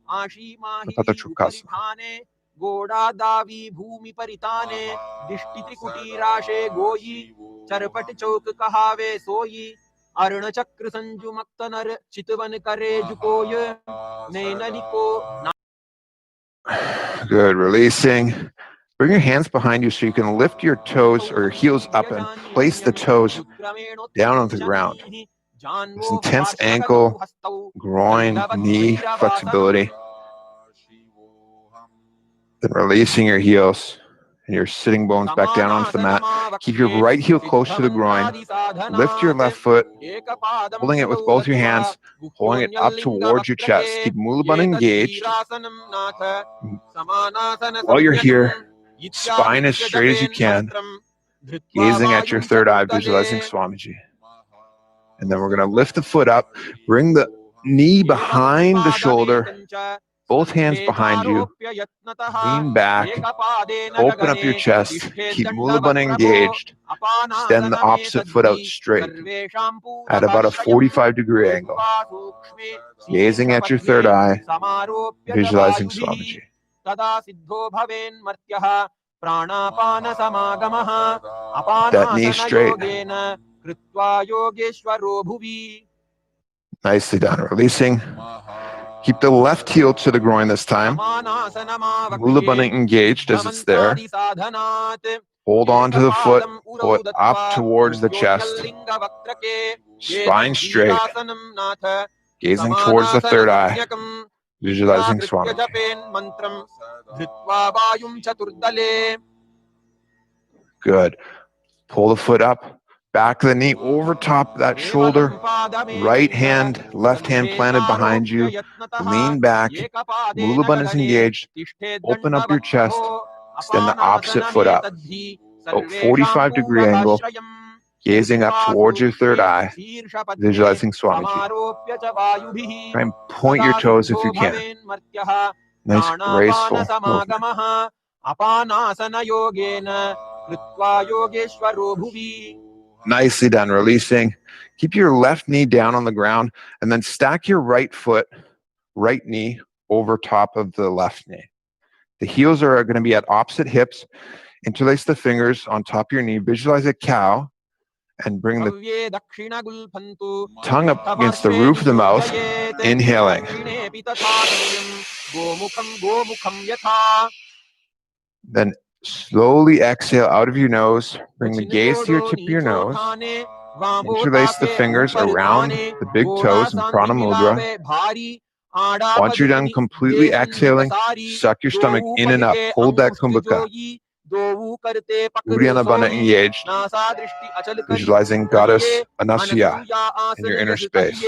Good. Releasing. Bring your hands behind you so you can lift your toes or your heels up and place the toes down on the ground. This intense ankle, groin, knee flexibility. Then releasing your heels and your sitting bones back down onto the mat. Keep your right heel close to the groin. Lift your left foot, holding it with both your hands, pulling it up towards your chest. Keep Mulabandha engaged. While you're here, spine as straight as you can, gazing at your third eye, visualizing Swamiji. And then we're going to lift the foot up, bring the knee behind the shoulder, both hands behind you, lean back, open up your chest, keep Mulabandha engaged, extend the opposite foot out straight at about a 45-degree angle, gazing at your third eye, visualizing Swamiji. That knee straight. Nicely done. Releasing. Keep the left heel to the groin this time. Mulabandha engaged as it's there. Hold on to the foot. Pull it up towards the chest. Spine straight. Gazing towards the third eye. Visualizing Swamiji. Good. Pull the foot up. Back of the knee over top of that shoulder. Right hand, left hand planted behind you. Lean back. Mulabandha is engaged. Open up your chest. Extend the opposite foot up. About 45-degree angle. Gazing up towards your third eye. Visualizing Swamiji. Try and point your toes if you can. Nice, graceful movement. Nicely done. Releasing. Keep your left knee down on the ground and then stack your right foot, right knee over top of the left knee. The heels are going to be at opposite hips. Interlace the fingers on top of your knee. Visualize a cow and bring the tongue up against the roof of the mouth. Inhaling. Then Slowly exhale out of your nose. Bring the gaze to your tip of your nose. Interlace the fingers around the big toes in Prana Mudra. Once you're done completely exhaling, suck your stomach in and up. Hold that kumbhaka. Uddiyana Bandha engaged. Visualizing Goddess Anasya in your inner space.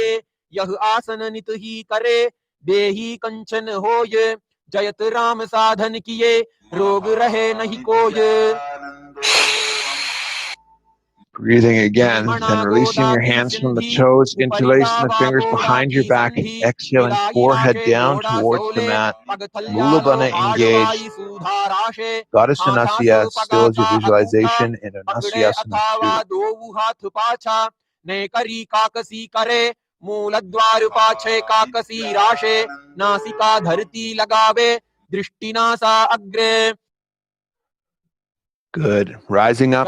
जयत राम साधन किए रोग रहे नहीं कोय. Breathing again, then releasing your hands from the toes, interlacing the fingers behind your back, and exhaling forehead down towards the mat. Mula Bandha engaged. Goddess Anasya still as your visualization in Anasyasana 2. मूलद्वार पाछे काकसी राशे नासिका धरती लगावे दृष्टिनासा अग्रे. Good. Rising up.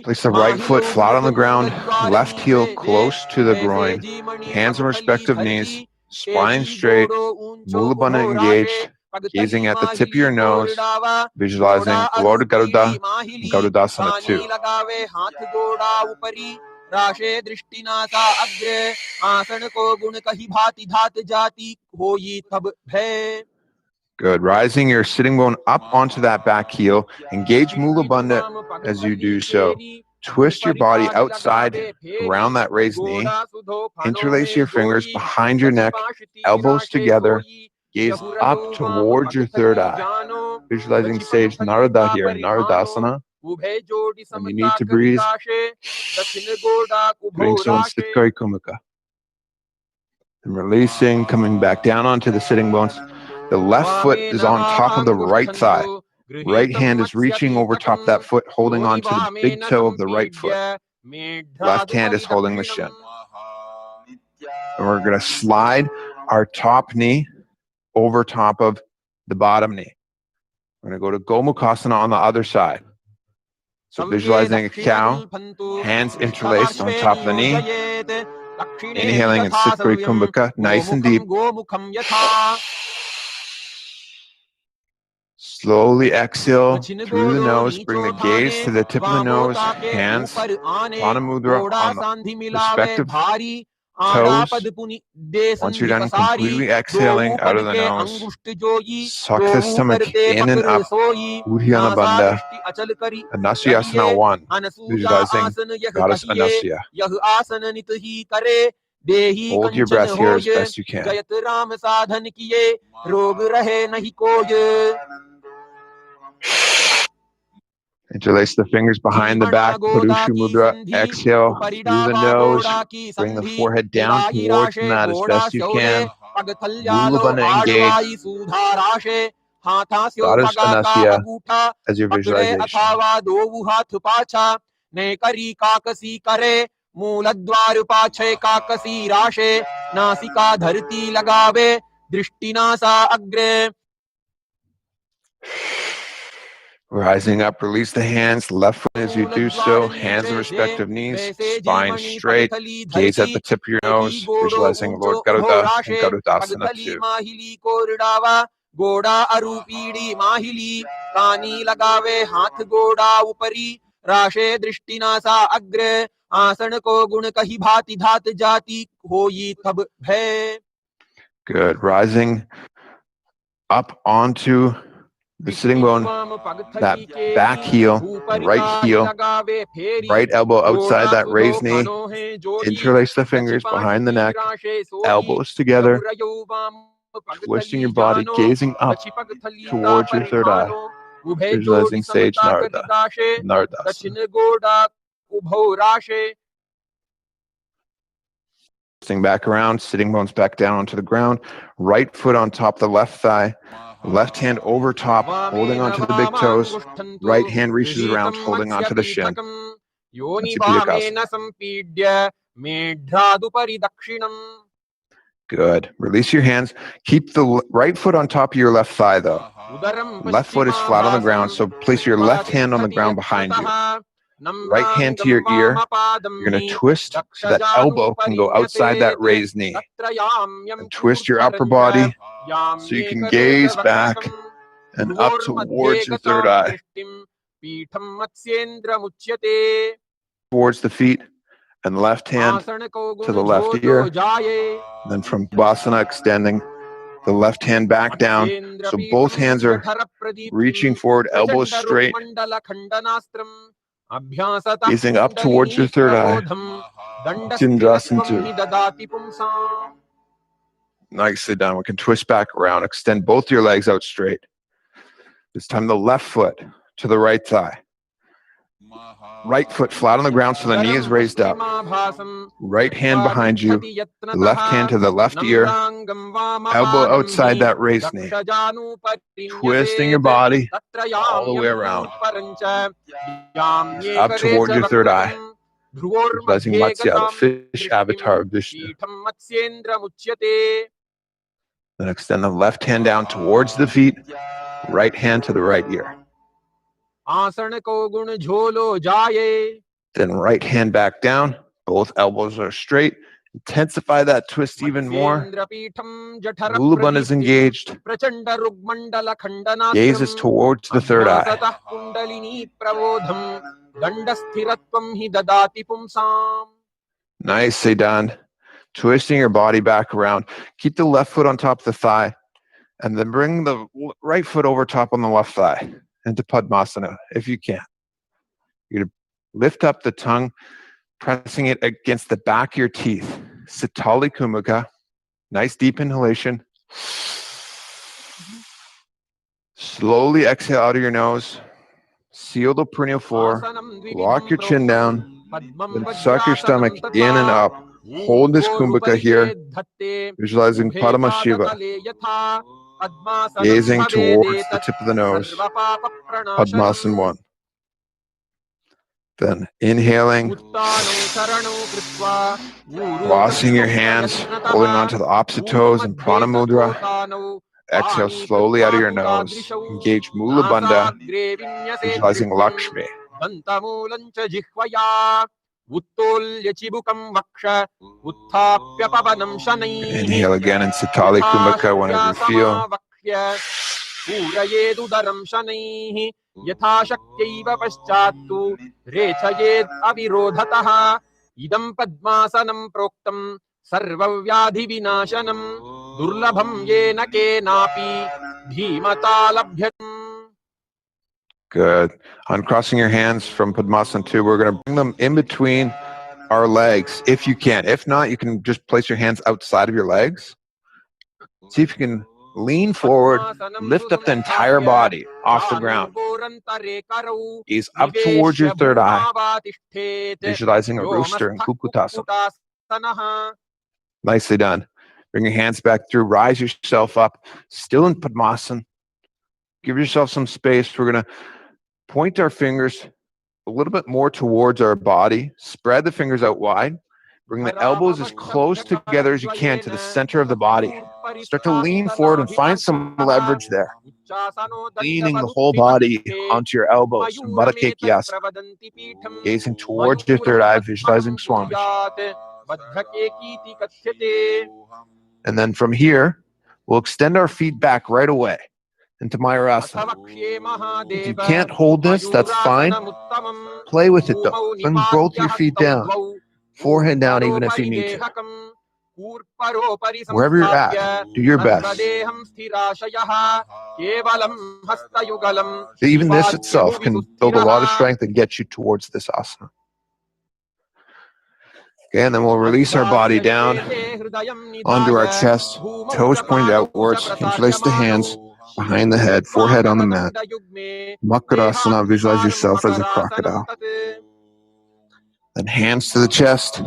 Place the right foot flat on the ground, left heel close to the groin, hands on respective knees, spine straight, Mula Bandha engaged, gazing at the tip of your nose, visualizing Lord Garuda and Garudasana 2. राशे दृष्टिनासा अग्रे आसन को गुण कही भांति धात जाति होई तब भय. Good. Rising your sitting bone up onto that back heel. Engage Mula Bandha as you do so. Twist your body outside around that raised knee. Interlace your fingers behind your neck, elbows together. Gaze up towards your third eye. Visualizing Sage Narada here, Naradasana. When you need to breathe, doing so in Sitkari Kumaka. And releasing, coming back down onto the sitting bones. The left foot is on top of the right thigh. Right hand is reaching over top that foot, holding on to the big toe of the right foot. Left hand is holding the shin. And we're going to slide our top knee over top of the bottom knee. We're going to go to Gomukhasana on the other side. So visualizing a cow, hands interlaced on top of the knee. Inhaling in Sitkari Kumbhaka, nice and deep. Slowly exhale through the nose. Bring the gaze to the tip of the nose. Hands, Prana Mudra on the respective toes. Once you're done completely exhaling out of the nose, suck the stomach in and up. Uddiyana Bandha. Anasyasana 1. Visualizing Goddess Anasya. Hold your breath here as best you can. Interlace the fingers behind the back, Purusha Mudra. Exhale through the nose. Bring the forehead down towards the mat as best you can. Mula Bandha engaged. Goddess Anasya as your visualization. मूलद्वार पाछे काकसी राशे नासिका धरती लगावे दृष्टिनासा अग्रे. Rising up, release the hands, left foot as you do so, hands on respective knees, spine straight, gaze at the tip of your nose, visualizing Lord Garuda and Garudasana 2. गोड़ा अरूपीड़ी माहिली कानी लगावे हाथ गोड़ा ऊपरी राशे दृष्टिनासा अग्रे आसन को गुण कही भांति धात जाति होई तब भय. Good. Rising up onto the sitting bone, that back heel, right elbow outside that raised knee. Interlace the fingers behind the neck, elbows together, twisting your body, gazing up towards your third eye, visualizing Sage Narada, Naradasana. Twisting back around, sitting bones back down onto the ground, right foot on top of the left thigh, left hand over top, holding onto the big toes, right hand reaches around, holding onto the shin. Good. Release your hands. Keep the right foot on top of your left thigh though. Left foot is flat on the ground, so place your left hand on the ground behind you. Right hand to your ear. You're going to twist so that elbow can go outside that raised knee. And twist your upper body so you can gaze back and up towards your third eye. Towards the feet, and left hand to the left ear. Then from Basana, extending the left hand back down. So both hands are reaching forward, elbows straight. Gazing up towards your third eye. Chindrasana. Nicely done. We can twist back around. Extend both your legs out straight. This time the left foot to the right thigh. Right foot flat on the ground so the knee is raised up. Right hand behind you. Left hand to the left ear. Elbow outside that raised knee. Twisting your body all the way around. Up toward your third eye. Visualizing Matsya, the fish avatar of Vishnu. Then extend the left hand down towards the feet. Right hand to the right ear. Then right hand back down. Both elbows are straight. Intensify that twist even more. Mulabandha is engaged. Gaze is towards the third eye. Nicely done. Twisting your body back around. Keep the left foot on top of the thigh. And then bring the right foot over top on the left thigh. Into Padmasana, if you can. You're going to lift up the tongue, pressing it against the back of your teeth. Sitali Kumaka. Nice deep inhalation. Slowly exhale out of your nose. Seal the perineal floor. Lock your chin down. Then suck your stomach in and up. Hold this Kumbhaka here. Visualizing Paramashiva. Gazing towards the tip of the nose. Padmasana 1. Then inhaling. Crossing your hands. Holding onto the opposite toes in Prana Mudra. Exhale slowly out of your nose. Engage Mulabandha. Visualizing Lakshmi. Inhale again in Sitali Kumbhaka whenever you feel. Idam padmasanam proktam sarvavyadhi vinashanam durlabham yena kenapi dhimatalabhyatam. Good. Uncrossing your hands from Padmasana 2, we're going to bring them in between our legs, if you can. If not, you can just place your hands outside of your legs. See if you can lean forward, lift up the entire body off the ground. Gaze up towards your third eye, visualizing a rooster in Kukutasana. Nicely done. Bring your hands back through, rise yourself up, still in Padmasana. Give yourself some space. We're going to point our fingers a little bit more towards our body. Spread the fingers out wide. Bring the elbows as close together as you can to the center of the body. Start to lean forward and find some leverage there. Leaning the whole body onto your elbows. Gazing towards your third eye, visualizing Swami. And then from here, we'll extend our feet back right away into Mayurasana. If you can't hold this, that's fine. Play with it though. Bring both your feet down. Forehead down even if you need to. Wherever you're at, do your best. Even this itself can build a lot of strength and get you towards this asana. Okay, and then we'll release our body down onto our chest, toes pointed outwards, interlace the hands behind the head, forehead on the mat. Makarasana, visualize yourself as a crocodile. Then hands to the chest,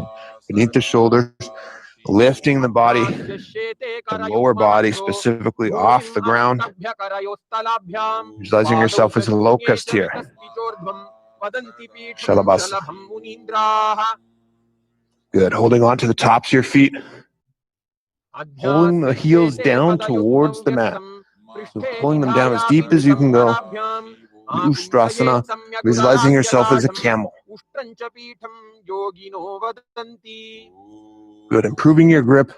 beneath the shoulders, lifting the body, the lower body specifically off the ground. Visualizing yourself as a locust here. Shalabhasa. Good. Holding on to the tops of your feet. Pulling the heels down towards the mat. So pulling them down as deep as you can go. Ustrasana. Visualizing yourself as a camel. Good. Improving your grip.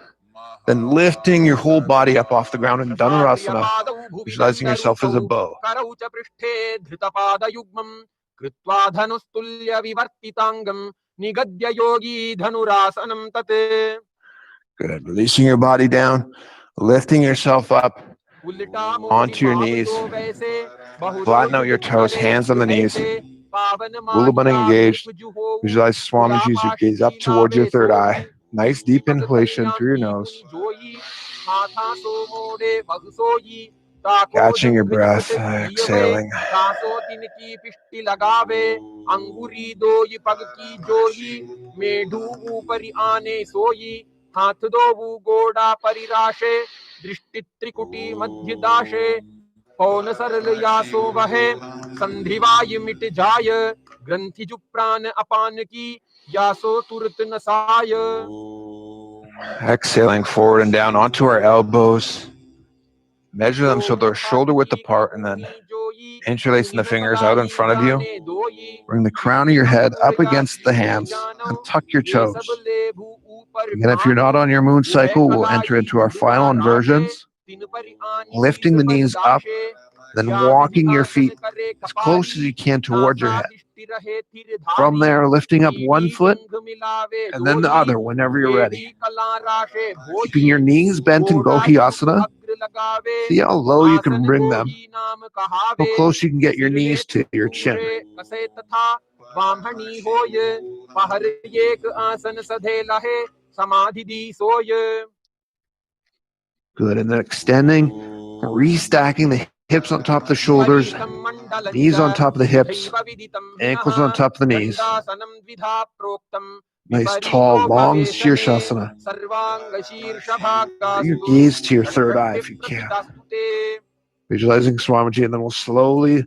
Then lifting your whole body up off the ground in Dhanurasana. visualizing yourself as a bow. Good. Releasing your body down, lifting yourself up onto your knees. Flatten out your toes, hands on the knees. Mulabandha engaged. Visualize Swamiji as you gaze up towards your third eye. Nice deep inhalation through your nose. Catching your breath, exhaling. पौन सरल यासो वहे संधिवाय मिट जाय ग्रंथि जु प्राण अपान की यासो तुरत नसाय. Exhaling forward and down onto our elbows. Measure them so they're shoulder width apart, and then interlacing the fingers out in front of you. Bring the crown of your head up against the hands and tuck your toes. Again, if you're not on your moon cycle, we'll enter into our final inversions. Lifting the knees up, then walking your feet as close as you can towards your head. From there, lifting up one foot and then the other whenever you're ready. Keeping your knees bent in Bohyasana. See how low you can bring them, how close you can get your knees to your chin. Good, and then extending, restacking the hips on top of the shoulders, knees on top of the hips, ankles on top of the knees. Nice, tall, long Shirshasana. Bring your gaze to your third eye if you can. Visualizing Swamiji, and then we'll slowly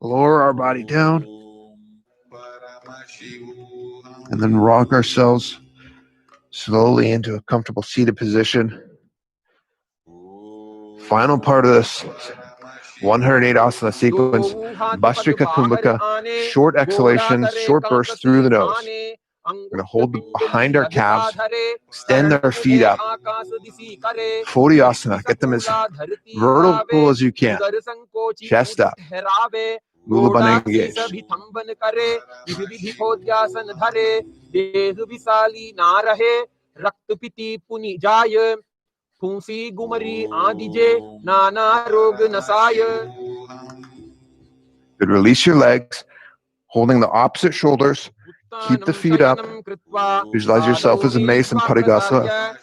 lower our body down and then rock ourselves slowly into a comfortable seated position. Final part of this 108 asana sequence, Bhastrika Kumbhaka, short exhalations, short bursts through the nose. We're going to hold behind our calves, extend our feet up. Phodiyasana, get them as vertical as you can. Chest up. Mulabandha engaged. Good. Release your legs, holding the opposite shoulders. Keep the feet up. Visualize yourself as a mace in Parigasa.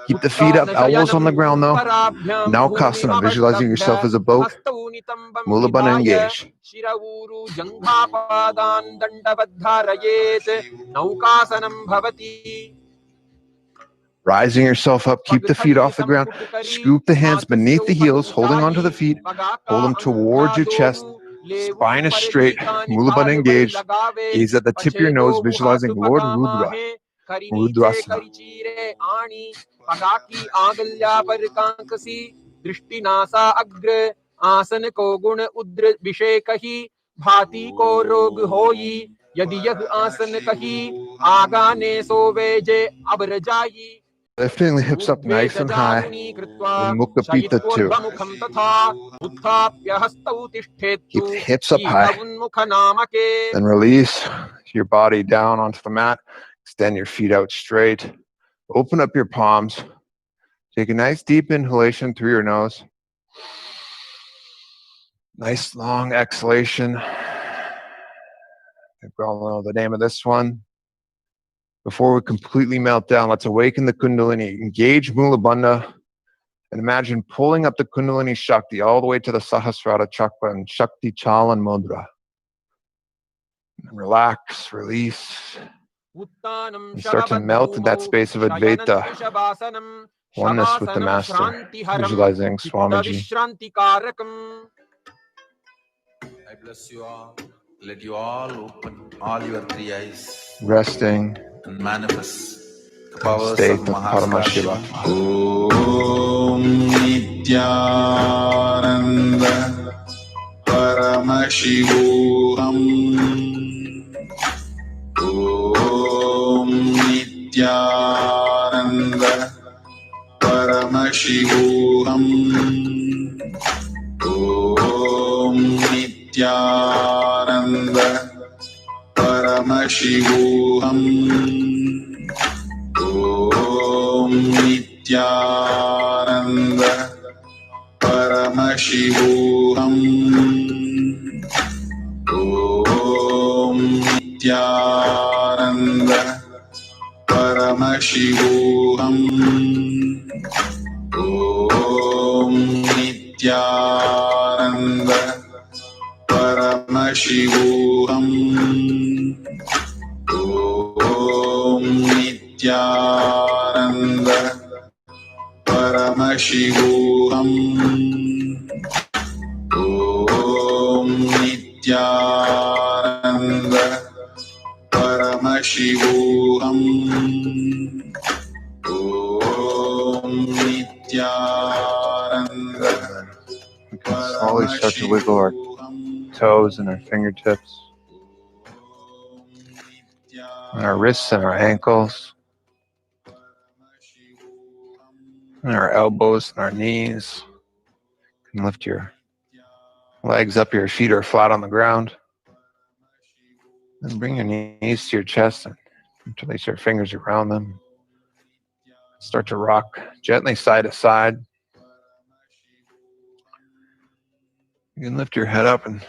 Keep the feet up, elbows on the ground though. Now Kasana, visualizing yourself as a boat. Mulabandha engaged. Rising yourself up, keep the feet off the ground. Scoop the hands beneath the heels, holding onto the feet. Hold them towards your chest. Spine is straight. Mulabandha engaged. Gaze at the tip of your nose, visualizing Lord Rudra. Rudrasana. Lifting the hips up nice and high. Mukha Pita 2. Keep the hips up high. Then release your body down onto the mat. Extend your feet out straight. Open up your palms. Take a nice deep inhalation through your nose. Nice long exhalation. I think we all know the name of this one. Before we completely melt down, let's awaken the Kundalini. Engage Mulabandha and imagine pulling up the Kundalini Shakti all the way to the Sahasrara Chakra and Shakti Chalan Mudra. And relax, release. And start to melt in that space of Advaita. Oneness with the Master. Visualizing Swamiji. I bless you all. Let you all open all your three eyes. Resting. And manifest the powers state of of Paramashiva. Om Nithyananda Paramashivoham Nithyananda Paramashivoham. Om Nithyananda Paramashivoham. Om Nithyananda Paramashivoham. Om Nithyananda Paramashivoham. Om Nithyananda Paramashivoham. Om Nithyananda Paramashivoham. Om Nithyananda Paramashivoham. Om Nithyananda. We can slowly start to wiggle our toes and our fingertips, and our wrists and our ankles, and our elbows and our knees. You can lift your legs up, your feet are flat on the ground. And bring your knees to your chest and interlace your fingers around them. Start to rock gently side to side. You can lift your head up and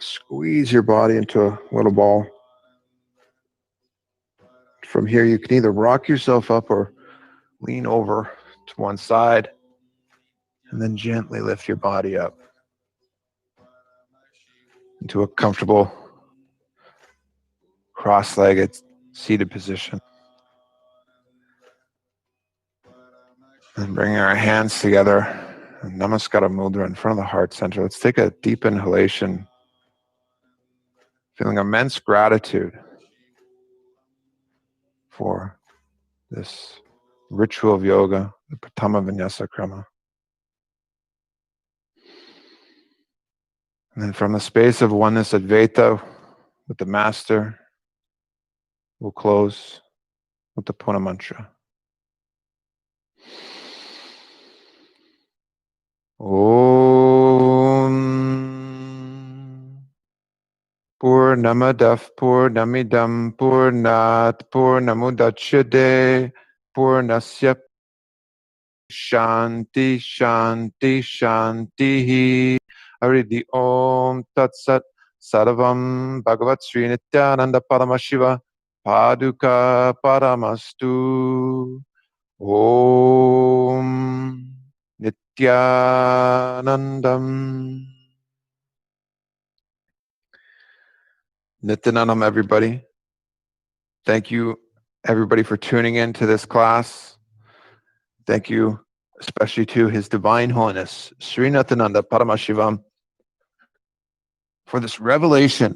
squeeze your body into a little ball. From here, you can either rock yourself up or lean over to one side and then gently lift your body up into a comfortable cross-legged seated position. And bring our hands together, Namaskara Mudra in front of the heart center. Let's take a deep inhalation, feeling immense gratitude for this ritual of yoga, the Pratama Vinyasa Krama. And then from the space of oneness Advaita with the Master, we'll close with the Puna Mantra. Om Purnamadav Purnamidam Purnat Purnamudachyate Purnasya Shanti Shanti Shanti. Aridi Om Tat Sat Sarvam Bhagavad Shri Nithyananda Paramashiva Paduka Paramastu. Om Nithyanandam. Nithyanandam, everybody. Thank you, everybody, for tuning in to this class. Thank you especially to His Divine Holiness, Shri Nithyananda Paramashivam, for this revelation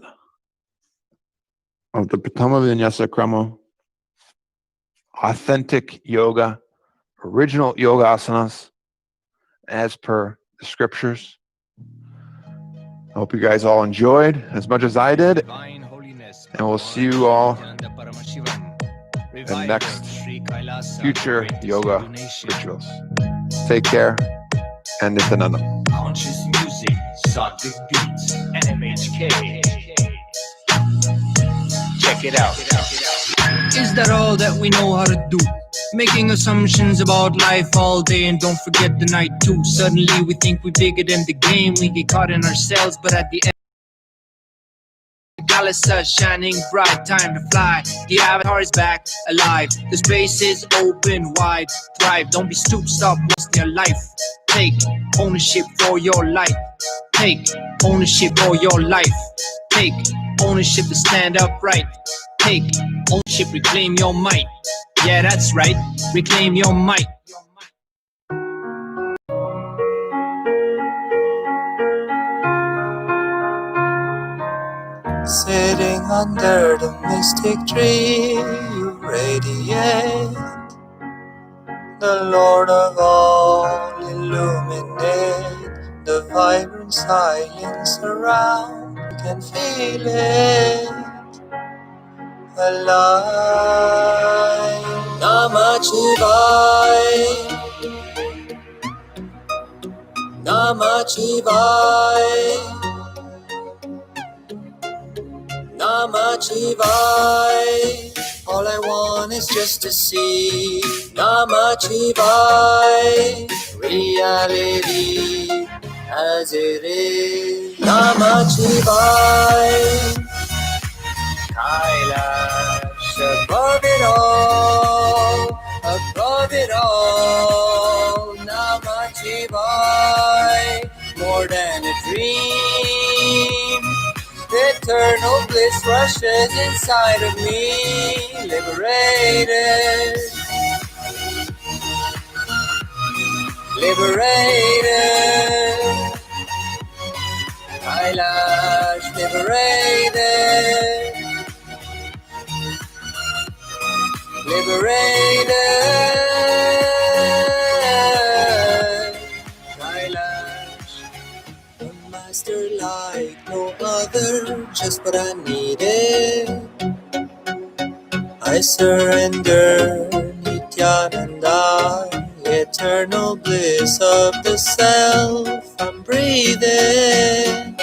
of the Pratama Vinyasa Krama, authentic yoga, original yoga asanas, as per the scriptures. I hope you guys all enjoyed as much as I did. And we'll see you all in the next future yoga rituals. Take care, and Nithyanandam. Conscious music, Sattvic beats, NMHK. Check it out. Is that all that we know how to do? Making assumptions about life all day and don't forget the night too. Suddenly we think we're bigger than the game. We get caught in ourselves, but at the end, Kailasa shining bright, time to fly. The avatar is back, alive. The space is open wide. Thrive, don't be stupid, stop wasting your life. Take ownership for your life. Take ownership for your life. Take ownership to stand upright. Take ownership, reclaim your might. Yeah, that's right, reclaim your might. Sitting under the mystic tree, you radiate. The Lord of all illuminate the vibrant silence around. You can feel it alive. Namachivaya, Namachivaya, Namachivaya. All I want is just to see Namachivaya, reality as it is. Namachivaya, Kailasa, above it all, Namachivaya, more than a dream. Eternal bliss rushes inside of me, liberated, liberated, Kailash, liberated, liberated, Kailash, the master like no other, just what I needed. I surrender, Nithyananda, eternal bliss of the self. I'm breathing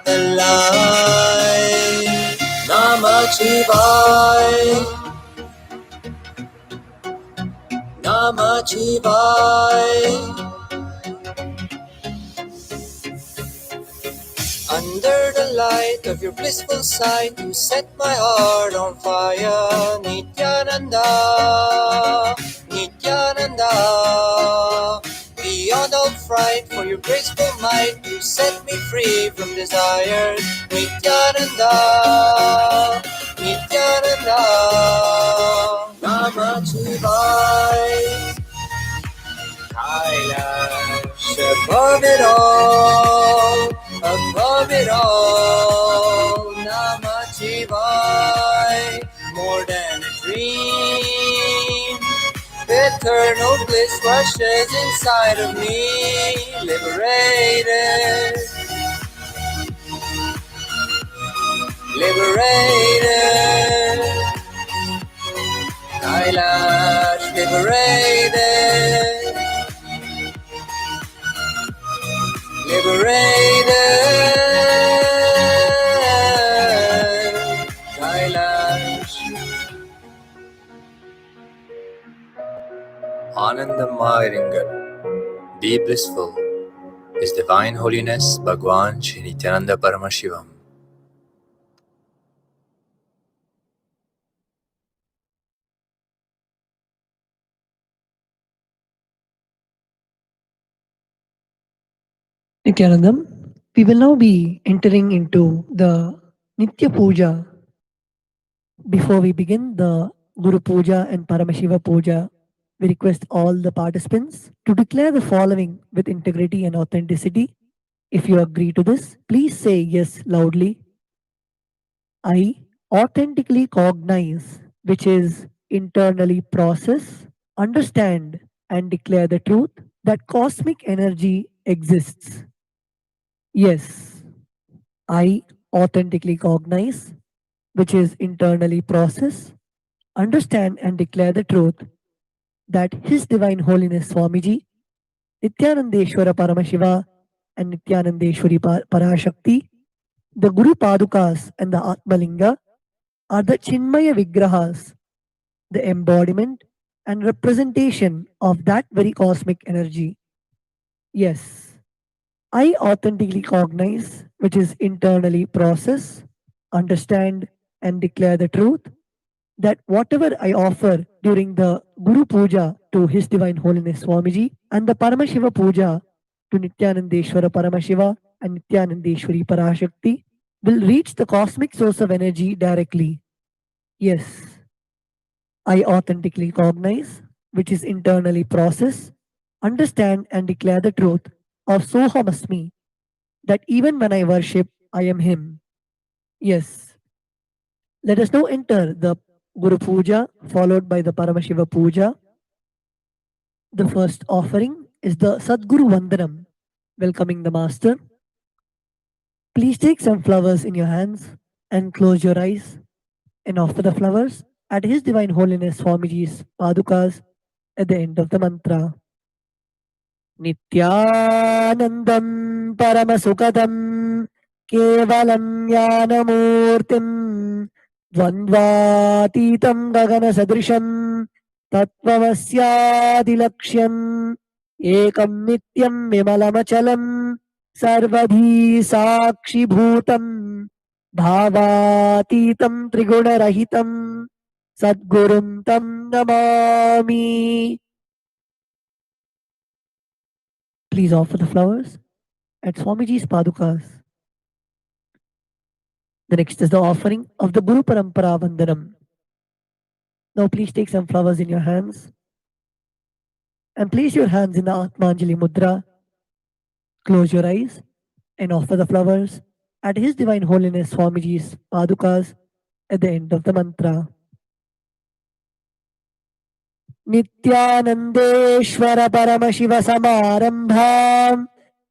alive. Namachivaya, Namachivaya. Under the light of your blissful sight, you set my heart on fire. Nithyananda, Nithyananda. Beyond all fright, for your graceful might, you set me free from desire. Nithyananda, Nithyananda. Namachivaya, Kailash, above it all, Namachivaya, more than a dream. Eternal bliss rushes inside of me, liberated, liberated, Kailash, liberated, liberated, Kailash. Anandamayiringal, be blissful, His Divine Holiness Bhagwan Shri Nithyananda Paramashivam. Nithyanandam, we will now be entering into the Nithya Puja. Before we begin the Guru Puja and Paramashiva Puja, we request all the participants to declare the following with integrity and authenticity. If you agree to this, please say yes loudly. I authentically cognize, which is internally process, understand, and declare the truth that cosmic energy exists. Yes, I authentically cognize, which is internally process, understand, and declare the truth that His Divine Holiness Swamiji, Nithyanandeshwara Paramashiva, and Nithyanandeshwari Parashakti, the Guru Padukas and the Atma Linga, are the Chinmaya Vigrahas, the embodiment and representation of that very cosmic energy. Yes, I authentically cognize, which is internally process, understand, and declare the truth that whatever I offer during the Guru Puja to His Divine Holiness Swamiji and the Paramashiva Puja to Nithyanandeshwara Paramashiva and Nithyanandeshwari Parashakti will reach the cosmic source of energy directly. Yes, I authentically cognize, which is internally process, understand, and declare the truth of Sohamasmi, that even when I worship, I am Him. Yes, let us now enter the Guru Puja, followed by the Paramashiva Puja. The first offering is the Sadguru Vandanam, welcoming the Master. Please take some flowers in your hands and close your eyes and offer the flowers. at His Divine Holiness Swamiji's Padukas at the end of the mantra. Nithyanandam Paramasukadam Kevalam Jnanamurtim Dvandvatitam Gagana Sadrisham Tattvamasyaadilakshyam Ekam Nityam Vimalamachalam Sarvadhi Sakshibhutam Bhavatitam Triguna Sadgurum Tam Namami. Please offer the flowers at Swamiji's Padukas. The next is the offering of the Guru Parampara Vandanam. Now please take some flowers in your hands and place your hands in the Atmanjali Mudra. Close your eyes and offer the flowers at His Divine Holiness Swamiji's Padukas at the end of the mantra. Nithyanandeshwara Paramashiva Samarambham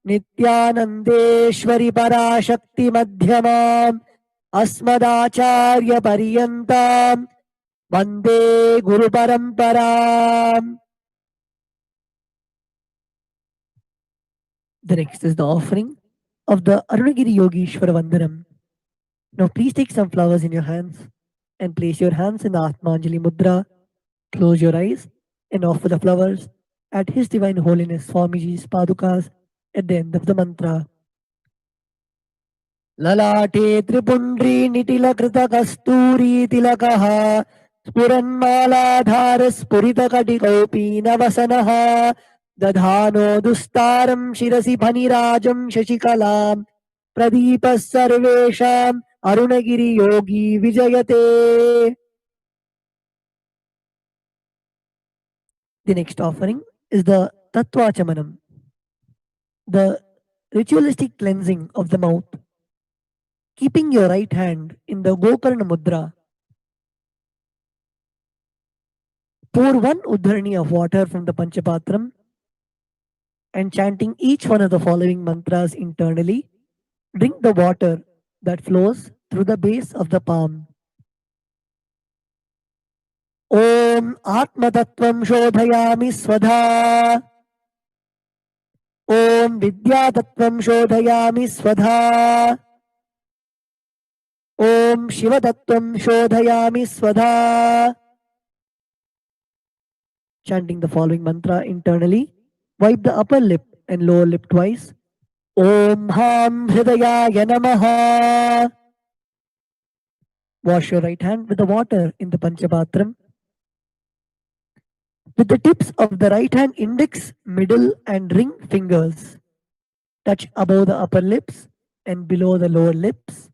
Nithyanandeshwari Parashakti Madhyamam Asmadacharya Pariyantam Vande Guru Paramparam. The next is the offering of the Arunagiri Yogishwara Vandanam. Now please take some flowers in your hands and place your hands in the Atmanjali Mudra. Close your eyes and offer the flowers at His Divine Holiness Swamiji's Padukas at the end of the mantra. Lalate Tripundri Nitila Krita Kasturi Tilakaha Spuranmaladhara Spurita Katikopi Navasanaha Dadhano Dustaram Shirasi Panirajam Shashikalam Pradipa Sarvesham Arunagiri Yogi Vijayate. The next offering is the Tattvachamanam, the ritualistic cleansing of the mouth. Keeping your right hand in the Gokarna Mudra, pour one Uddharani of water from the Panchapatram and chanting each one of the following mantras internally, drink the water that flows through the base of the palm. Om Atma Tattvam Shodhayami Swadha. Om Vidya Tattvam Shodhayami Swadha. Om Shiva Tattvam Shodhayami Swadha. Chanting the following mantra internally, wipe the upper lip and lower lip twice. Om Ham Hridayaya Namaha. Wash your right hand with the water in the Panchapatram. With the tips of the right hand index, middle and ring fingers, touch above the upper lips and below the lower lips.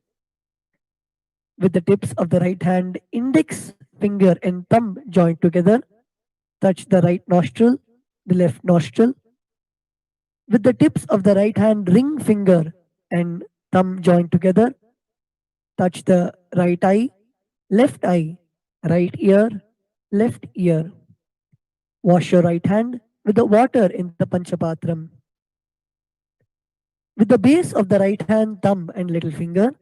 With the tips of the right hand index, finger and thumb joined together, touch the right nostril, the left nostril. With the tips of the right hand ring finger and thumb joined together, touch the right eye, right ear, left ear. Wash your right hand with the water in the Panchapatram. With the base of the right hand thumb and little finger,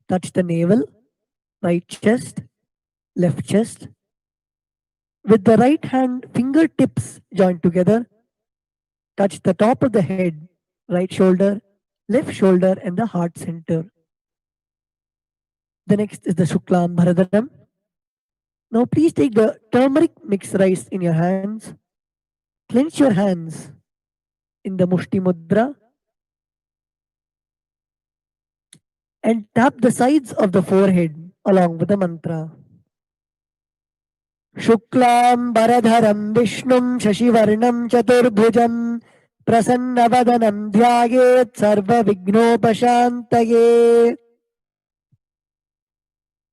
touch the navel, right chest, left chest. With the right hand fingertips joined together, touch the top of the head, right shoulder, left shoulder and the heart center. The next is the Shuklam Bharadhanam. Now please take the turmeric mixed rice in your hands. Clench your hands in the Mushti Mudra and tap the sides of the forehead along with the mantra. Shuklam Bharadharam Vishnum Shashivarnam Chaturbhujam Prasannavadanam Dhyayet Sarva Vignopashantaye.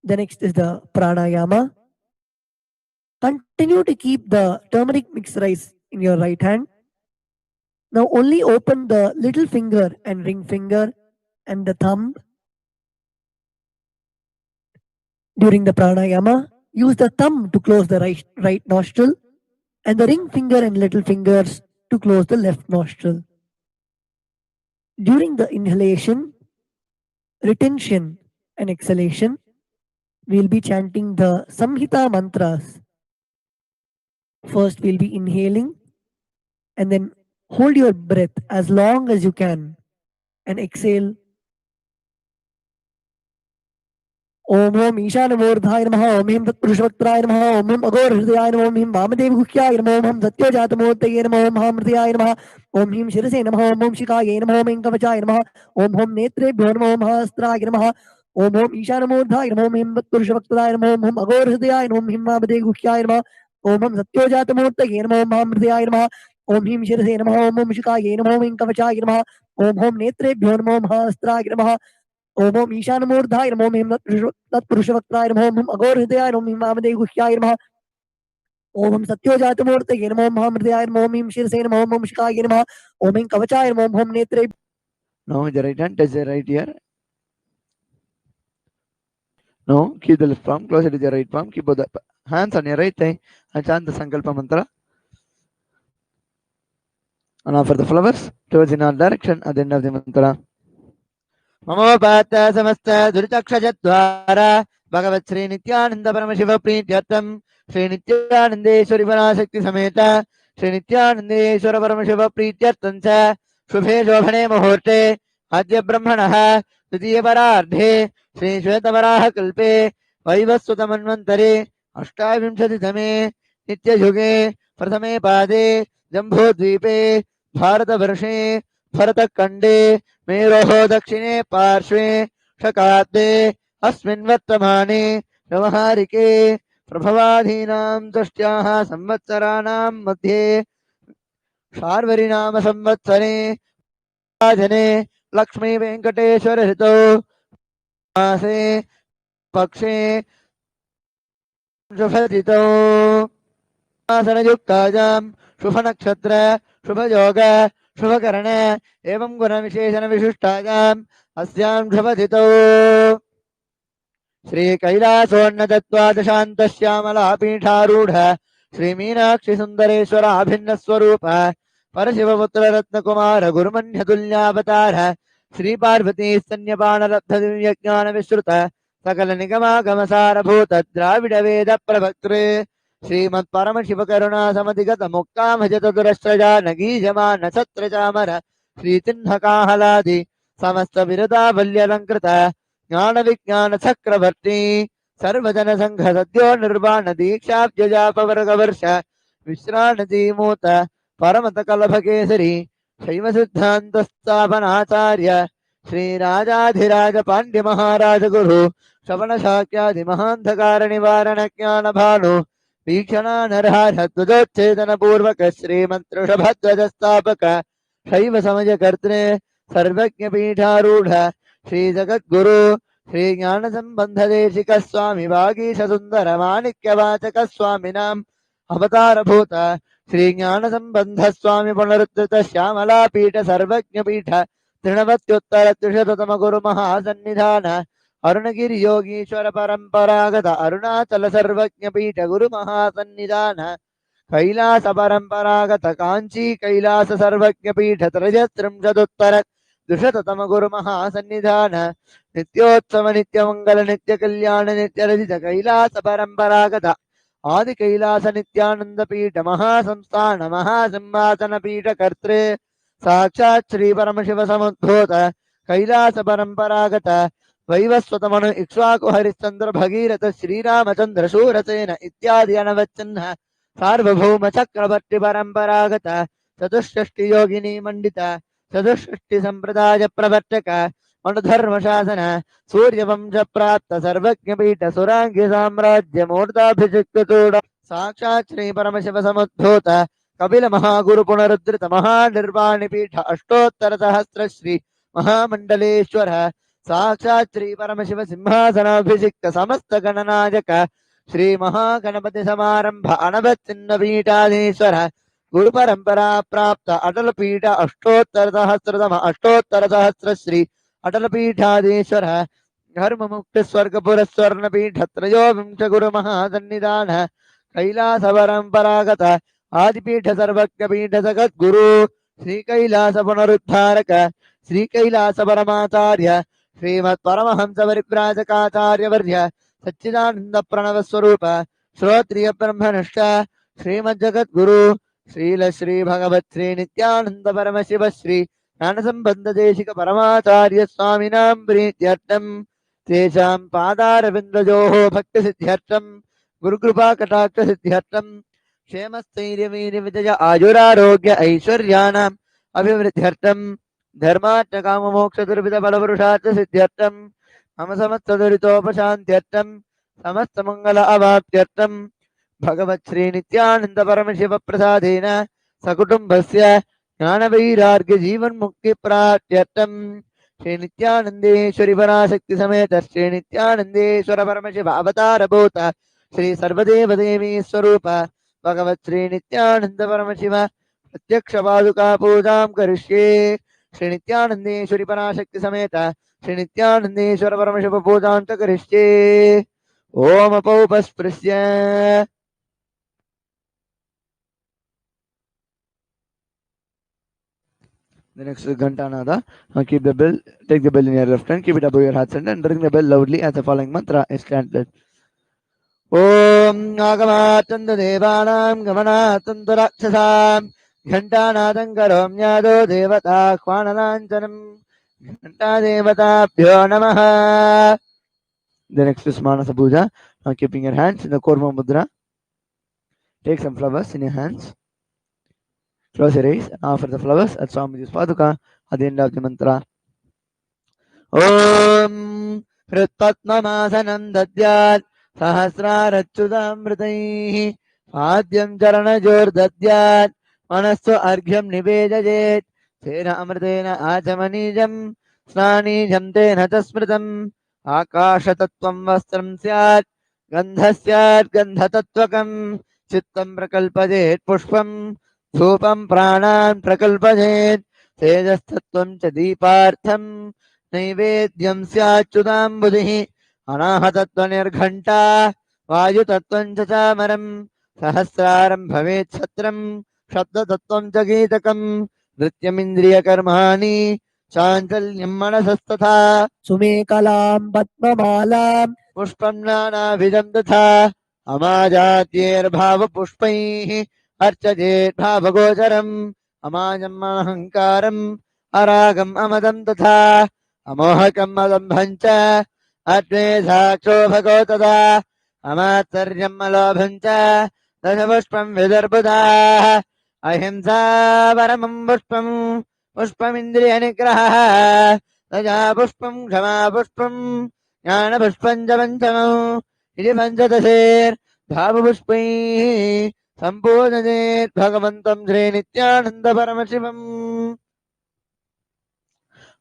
The next is the Pranayama. Continue to keep the turmeric mixed rice in your right hand. Now only open the little finger and ring finger and the thumb. During the pranayama, use the thumb to close the right nostril and the ring finger and little fingers to close the left nostril. During the inhalation, retention and exhalation, we'll be chanting the Samhita mantras. First, we'll be inhaling and then hold your breath as long as you can and exhale. Om Om ईशानमूर्धाय नमः ओम ह्रीं तत्पुरुषवक्त्राय नमः ओम ओम अघोरहृदयाय नमः ओम ह्रीं वामदेवगुह्याय नमः ओम हम सत्योजातमूर्तये नमः ओम महामृतयाय नमः ओम ह्रीं शिरसे नमः ओम ओम शिखायै नमः ओम ऐं कवचाय नमः ओम ओम नेत्रेभ्यो नमः ओम हस्त्राय नमः ओम ओम ईशानमूर्धाय नमः ओम ह्रीं तत्पुरुषवक्त्राय नमः ओम हम अघोरहृदयाय नमः ओम ह्रीं वामदेवगुह्याय नमः ओम हम सत्योजातमूर्तये नमः ओम महामृतयाय नमः ओम ह्रीं शिरसे नमः ओम ओम शिखायै नमः ओम ऐं कवचाय नमः ओम ओम नेत्रेभ्यो नमः ओम हस्त्राय नमः ओम ओम ईशानमूर्धाय नमो ओम तत्पुरुषवक्त्राय नमो ओम अघोरहृदयाय नमो ओम वामदेवगुह्याय नमः ओम हम सत्योजातमूर्तये नमो ओम महामृतयाय नमो ओम शिरसे नमो ओम शिखाय नमः ओम ऐं कवचाय नमो ओम नेत्रे. Now the right hand touch the right ear. Now keep the left palm closer to the right palm. Keep both the hands on your right thigh and chant the Sankalpa mantra. And offer the flowers towards in our direction at the end of the mantra. ममोपात समस्त दुरितक्षजद्वारा भगवत् श्री नित्यानंद परमशिव प्रीत्यर्थम श्री नित्यानंदेश्वरी पराशक्ति समेत श्री नित्यानंदेश्वर परमशिव प्रीत्यर्थं च शुभे शोभने मुहूर्ते अद्य ब्रह्मणः द्वितीय परार्धे श्री श्वेतवराह कल्पे वैवस्वतमन्वन्तरे अष्टाविंशतितमे नित्ययुगे प्रथमे पादे जम्बूद्वीपे भारतवर्षे भरतखण्डे मेरोः दक्षिणे पार्श्वे शकाब्दे अस्मिन् वर्तमाने व्यवहारिके प्रभवाधीनां षष्ट्याः संवत्सराणां मध्ये शार्वरीनाम संवत्सरे जने लक्ष्मी वेंकटेश्वर ऋतौ मासे पक्षे शुभतिथौ आसनयुक्तायां शुभ नक्षत्र शुभ योग शुभकरण एवं गुण विशेषण विशिष्टायाम् अस्यां शुभतिथौ श्री कैलासोन्नतत्वादशान्तश्यामलापीठारूढ श्री मीनाक्षि सुंदरेश्वर अभिन्न स्वरूप परशिवपुत्र रत्नकुमार गुरुमन्यतुल्यावतार श्री पार्वती स्तन्यपान लब्ध दिव्य ज्ञान विश्रुत सकल निगमागमसारभूत द्राविड वेद प्रवक्तृ श्रीमत् परमशिव करुणा समधिगत मुक्तामजत दुरश्रजानगीजमान छत्र चामर श्री चिन्ह काहलादि समस्त विरदावल्यलंकृत ज्ञान विज्ञान चक्रवर्ती सर्वजन संघ सद्यो निर्वाण दीक्षाब्जजापवर्ग वर्ष विश्राणती मूत परमत कलभ केसरी शैव सिद्धांत स्थापनाचार्य श्री राजाधिराज पांड्य महाराज गुरु श्रवण शाक्यादि महांधकार निवारण ज्ञान भानु वीक्षणा नरहर ध्वजोच्छेदन पूर्वक श्रीमंत्रषभध्वज स्थापक शैव समज कर्तृ सर्वज्ञ पीठारूढ़ श्री जगद्गुरु श्री ज्ञान संबंध देशिक स्वामी वागीश सुंदर माणिक्य वाचक स्वामिनाम अवतार भूत श्री ज्ञान संबंध स्वामी पुनरुत्थित श्यामला पीठ सर्वज्ञ पीठ तृणवत्युत्तर त्रिशततम गुरु महासन्निधान अरुणगिरि योगीश्वर परंपरागत अरुणाचल सर्वज्ञ पीठ गुरु महासन्निधान कैलास परंपरागत कांची कैलास सर्वज्ञ पीठ त्रयस्त्रिंशदुत्तर द्विशततम गुरु महासन्निधान नित्योत्सव नित्य मंगल नित्य कल्याण नित्य रजित कैलास परंपरागत आदि कैलास नित्यानंद पीठ महासंस्थान महासिंहासन पीठ कर्तृ साक्षात् श्री परमशिव समुद्भूत कैलास परंपरागत वैवस्वतमनु इक्ष्वाकु हरिश्चंद्र भगीरथ श्रीरामचंद्र शूरसेन इत्यादि अनवच्छिन्न सार्वभौम चक्रवर्ती परंपरागत चतुष्षष्टि योगिनी मंडित चतुष्षष्टि संप्रदाय प्रवर्तक मनुधर्म शासन सूर्यवंश प्राप्त सर्वज्ञ पीठ सुरांगी साम्राज्य मूर्ताभिषिक्त चूड़ साक्षात् श्री परमशिव समुद्भूत कपिल महागुरु पुनरुद्धृत महानिर्वाणी पीठ अष्टोत्तर सहस्र श्री महामंडलेश्वर साक्षात् श्री परमशिव सिंहासनाभिषिक्त समस्त गणनायक श्री महागणपति समारंभ अनवच्छिन्न पीठाधीश्वर गुरु परंपरा प्राप्त अटल पीठ अष्टोत्तर सहस्र श्री अटल पीठाधीश्वर धर्म मुक्त स्वर्गपुर स्वर्ण पीठ त्रयोविंश गुरु महासन्निधान कैलास परंपरागत आदिपीठ सर्वज्ञ पीठ जगत गुरु श्री कैलास पुनरुद्धारक श्री कैलास परमाचार्य श्रीमत् परमहंस परिव्राजकाचार्य वर्य सच्चिदानंद प्रणव स्वरूप श्रोत्रिय ब्रह्मनिष्ठ श्रीमज्जगद्गुरु श्रील श्री भगवत् श्री नित्यानंद परमशिव श्री ज्ञानसंबंध देशिक परमाचार्य स्वामिनां प्रीत्यर्थं तेषां पादारविन्दयोः भक्तिसिद्ध्यर्थं गुरुकृपा कटाक्ष सिद्ध्यर्थं क्षेमस्थैर्यवीर्य विजय आयुरारोग्य ऐश्वर्याणाम् अभिवृद्ध्यर्थं धर्मार्थ काम मोक्ष दुर्विध बलपुरुषार्थ सिद्ध्यर्थं मम समस्त दुरितोपशान्त्यर्थं समस्त मंगल अवाप्त्यर्थं भगवत् श्री नित्यानंद परमशिव प्रसादेन सकुटुम्बस्य ज्ञानवैराग्य जीवन मुक्ति प्राप्त्यर्थं श्री नित्यानंदेश्वरी पराशक्ति समेत श्री नित्यानंदेश्वर परमशिव अवतार भूत श्री सर्वदेव देवी स्वरूप भगवत् श्री नित्यानंद परमशिव प्रत्यक्ष पादुका पूजां करिष्ये श्री नित्यानंदेश्वरी पराशक्ति समेत श्री नित्यानंदेश्वर परमशिव पूजां च करिष्ये ओम अपौपस्पृश्य The next is Ghantanada. Keep the bell, take the bell in your left hand, keep it above your heart center, and ring the bell loudly as the following mantra is chanted. Om Agamatandu Devanam Gamanatandu Rakshasam Ghantanadam Karomyado Devata Kwanananjanam Ghanta Devatabhyo Namaha. The next is Manasa Puja. Now keeping your hands in the Korma Mudra. Take some flowers in your hands. Close your eyes and offer the flowers at Swamiji's Paduka at the end of the mantra. Om Hritpatmamasanam Dadyat Sahasrarachyudamritaihi Padyam Charanajor Dadyat Manastu Arghyam Nivedajet Tena Amritena Achamanijam Snanijam Tena Tasmritam Akashatattvam Vastram Syat Gandhasyat Gandhatatvakam Chittam Prakalpajet Pushpam धूपं प्राणान् प्रकल्पयेत् तेजस्तत्त्वं च दीपार्थं नैवेद्यं स्याच्युताम्बुधिः अनाहतत्वनिर्घण्टा वायुतत्त्वं च चामरं सहस्रारं भवेत् छत्रं शब्दतत्त्वं च गीतकं नृत्यमिन्द्रियकर्माणि चाञ्चल्यं मनसस्तथा सुमेकलां पद्ममालां पुष्पं नानाविधं तथा अमाजात्यैर्भावपुष्पैः अर्चयेत् भावगोचरम् अमाजम् अहङ्कारम् अरागम् अमदम् तथा अमोहकम् अदम्भम् च अद्वेषाक्षो भगो तथा अमात्सर्यम् अलोभम् च दशपुष्पम् विदर्बुदाः अहिंसा परमम् पुष्पम् पुष्पमिन्द्रियनिग्रहः दया पुष्पम् क्षमा पुष्पम् ज्ञानपुष्पम् च पञ्चमम् इति पञ्चदशेर्भावपुष्पैः सम्पूर्णजेत् भगवन्तं Shri Nityanand Paramashivam.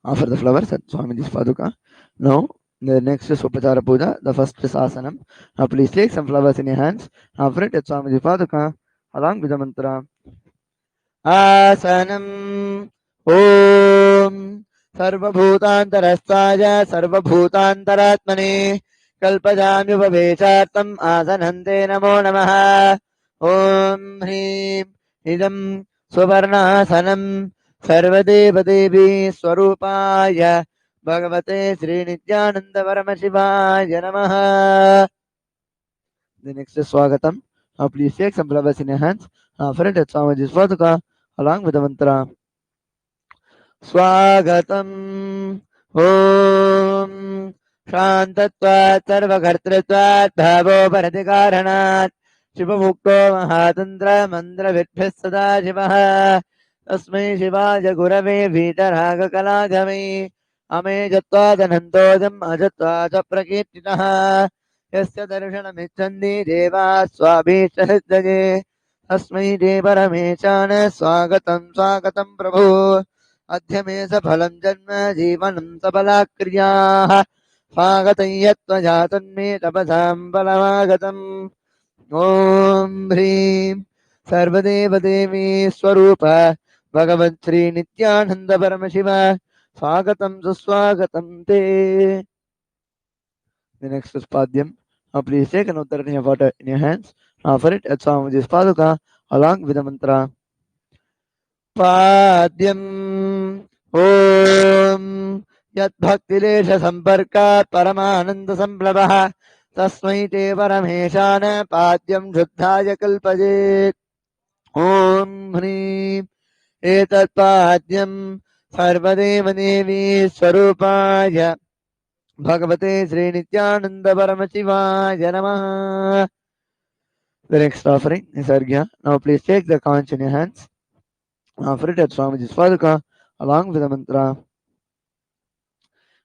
Offer the flowers at Swamiji's Paduka. Now, the next is Upachara Puja. The first is Asanam. Now, please take some flowers in your hands. Offer it at Swamiji's Paduka along with the mantra. Asanam Om Sarvabhutantarasthaya Sarvabhutantaratmane Kalpajamyupaveshartam Asanante Namo Namaha. Om Hrim Idam Suvarnasanam Sarvadevadevi Swarupaya Bhagavate Shri Nithyananda Paramashiva Namaha. The next is Swagatam. Now please take some flowers in your hands. Offer it at Swamiji's Paduka along with the mantra. Swagatam Om Shantatvat Sarvakartritvat Bhavo Paratikaranat शिवमुक्तो महातंत्र मंत्र विद्भिः सदा शिवः तस्मै शिवाय गुरवे वीतरागकलागमे अमेजत्वादनन्तोऽजम् अजत्वाच प्रकीर्तितः यस्य दर्शनमिच्छन्ति देवाः स्वाभीष्टसिद्धये तस्मै ते परमेशान स्वागतं स्वागतं प्रभो अद्य मे सफलं जन्म जीवनं सफलाक्रियाः स्वागतं यत्त्वया तन्मे तपसां फलमागतम् ओम ह्रीं सर्वदेवदेवी स्वरूप भगवत् श्री नित्यानंद परमशिव स्वागतं सुस्वागतं ते. The next is Padyam. Now please take an uttarani of water in your hands. Offer it at Swamiji's Paduka along with the mantra. Padyam Om Yat Bhaktilesha Samparkat Paramananda Samplabha तस्मै ते परमेशान पाद्यं शुद्धाय कल्पयेत् ॐ ह्रीं एतत्पाद्यं सर्वदेवदेवी स्वरूपाय भगवते श्री नित्यानंद परमशिवाय नमः. The next offering is Arghya. Now please take the conch in your hands. Offer it at Swamiji's Paduka along with the mantra.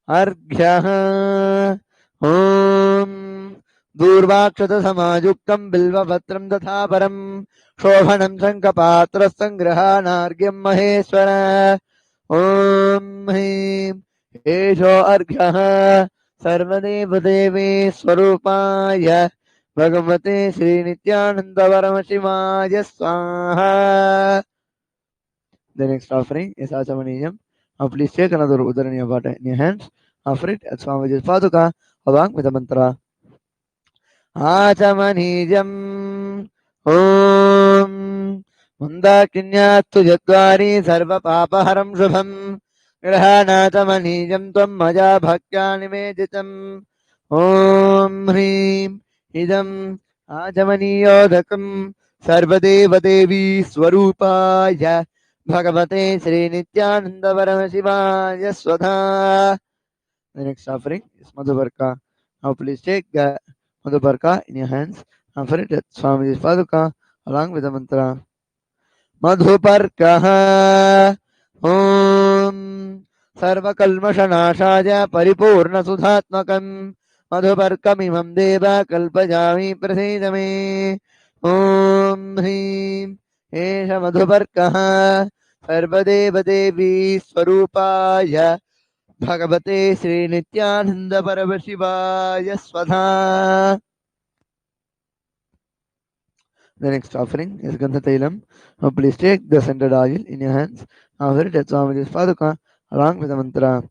Arghya Om Durvakshata Samajuktam Bilvavatram Datha Param Shobhanam Sankapatra Sangrahanargyam Maheshwara Om Him Esho Arghya Sarvadev Devi Swarupaya Bhagavate Shri Nithyananda Paramashivam Swaha. The next offering is Achamaniyam. Now please take another Udaraniya water in your hands. Offer it at Swamiji's Paduka along with the mantra. Achamaniyam Om Mundakinyattu Jadvari Sarva Papaharam Shubham Grahanachamaniyam Tvam Maja Bhaktya Nimeditam Om Hrim Idam Achamaniyodakam Sarvadeva Devi Swarupaya Bhagavate Shri Nithyananda Paramashivam Swatha. The next offering is Madhubarka. Now please take the Madhubarka in your hands and offer it at Swamiji's Paduka along with the mantra. Madhuparkaha Om Sarvakalmashanashaya Paripurna Sudhatmakam Madhuparkamimam Deva Kalpajami Prasidame Om Hrim Esha Madhuparkaha Sarvadeva Devi Swarupaya Bhagavate Shri Nithyananda Paramashivam Swadha. The next offering is Gandha Tailam. Now please take the scented oil in your hands and offer it at Swamiji's Paduka along with the mantra.